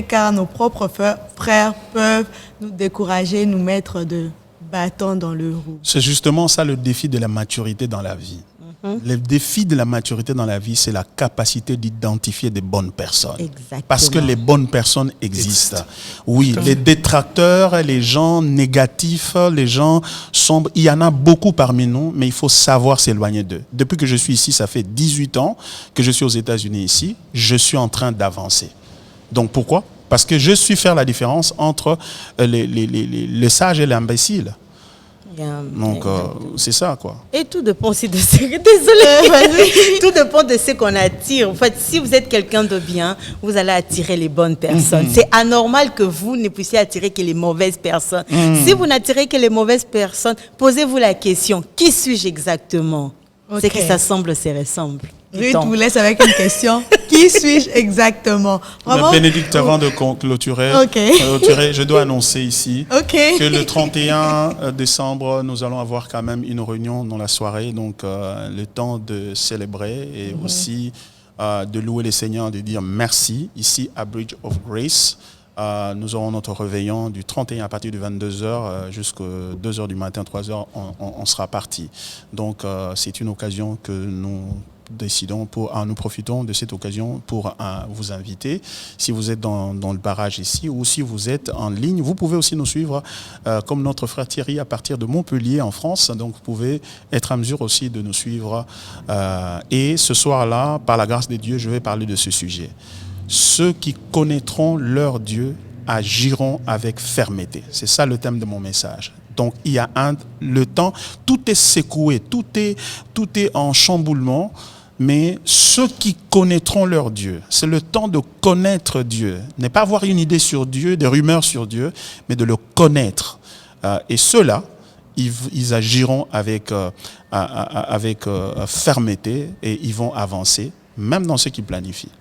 car nos propres frères peuvent nous décourager, nous mettre de bâtons dans le roue. C'est justement ça le défi de la maturité dans la vie. Le défi de la maturité dans la vie, c'est la capacité d'identifier des bonnes personnes. Exactement. Parce que les bonnes personnes existent. Oui, les détracteurs, les gens négatifs, les gens sombres, il y en a beaucoup parmi nous, mais il faut savoir s'éloigner d'eux. Depuis que je suis ici, ça fait 18 ans que je suis aux États-Unis ici, je suis en train d'avancer. Donc pourquoi ? Parce que je suis faire la différence entre le sage et l'imbécile. Donc, c'est ça, quoi. Et tout dépend aussi de ce que... Désolée. Tout dépend de ce qu'on attire. En fait, si vous êtes quelqu'un de bien, vous allez attirer les bonnes personnes. C'est anormal que vous ne puissiez attirer que les mauvaises personnes. Si vous n'attirez que les mauvaises personnes, posez-vous la question, qui suis-je exactement? C'est que ça semble se ressemble. Ruth vous laisse avec une question. Qui suis-je exactement? Vraiment? Bénédicte, avant de clôturer, je dois annoncer ici que le 31 décembre, nous allons avoir quand même une réunion dans la soirée, donc le temps de célébrer et aussi de louer les Seigneurs, de dire merci ici à Bridge of Grace. Nous aurons notre réveillon du 31 à partir de 22h jusqu'à 2h du matin, 3h, on sera parti. Donc c'est une occasion que nous nous profitons de cette occasion pour vous inviter. Si vous êtes dans le barrage ici ou si vous êtes en ligne, vous pouvez aussi nous suivre comme notre frère Thierry à partir de Montpellier en France. Donc vous pouvez être à mesure aussi de nous suivre. Et ce soir-là, par la grâce de Dieu, je vais parler de ce sujet. Ceux qui connaîtront leur Dieu agiront avec fermeté. C'est ça le thème de mon message. Donc il y a le temps, tout est secoué, tout est en chamboulement. Mais ceux qui connaîtront leur Dieu, c'est le temps de connaître Dieu. Ne pas avoir une idée sur Dieu, des rumeurs sur Dieu, mais de le connaître. Et ceux-là, ils agiront avec fermeté et ils vont avancer, même dans ce qu'ils planifient.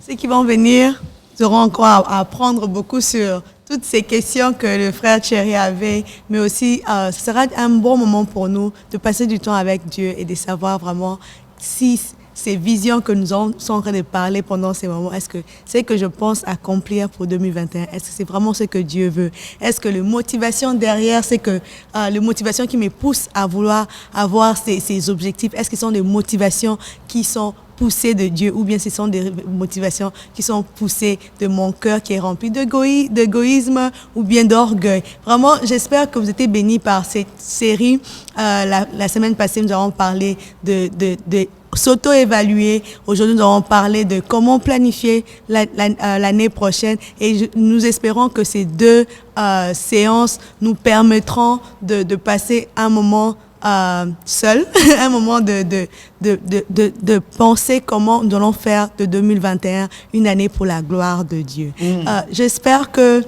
Ceux qui vont venir auront encore à apprendre beaucoup sur toutes ces questions que le frère Thierry avait, mais aussi ce sera un bon moment pour nous de passer du temps avec Dieu et de savoir vraiment si ces visions que nous sommes en train de parler pendant ces moments, est-ce que c'est que je pense accomplir pour 2021? Est-ce que c'est vraiment ce que Dieu veut? Est-ce que la motivation derrière, c'est que la motivation qui me pousse à vouloir avoir ces objectifs, est-ce que ce sont des motivations qui sont poussées de Dieu ou bien ce sont des motivations qui sont poussées de mon cœur qui est rempli d'égoïsme ou bien d'orgueil? Vraiment, j'espère que vous êtes bénis par cette série. La semaine passée, nous avons parlé de s'auto-évaluer. Aujourd'hui, nous allons parler de comment planifier l'année prochaine et nous espérons que ces deux séances nous permettront de passer un moment seul, un moment de penser comment nous allons faire de 2021 une année pour la gloire de Dieu. J'espère que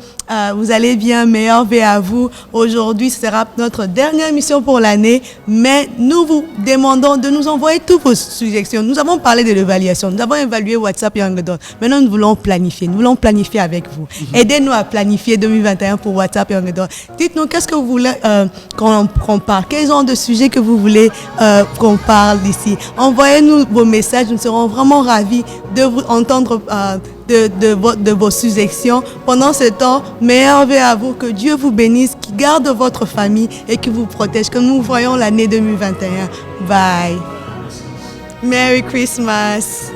vous allez bien, meilleure vie à vous. Aujourd'hui, ce sera notre dernière émission pour l'année, mais nous vous demandons de nous envoyer toutes vos suggestions. Nous avons parlé de l'évaluation, nous avons évalué WhatsApp et Angadon. Maintenant, nous voulons planifier avec vous. Aidez-nous à planifier 2021 pour WhatsApp et Angadon. Dites-nous, qu'est-ce que vous voulez qu'on parle? Quels sont de sujets que vous voulez qu'on parle d'ici? Envoyez-nous vos messages, nous serons vraiment ravis de vous entendre de vos suggestions. Pendant ce temps, meilleure vie à vous, que Dieu vous bénisse, qu'il garde votre famille et qu'il vous protège, que nous voyons l'année 2021. Bye. Merry Christmas.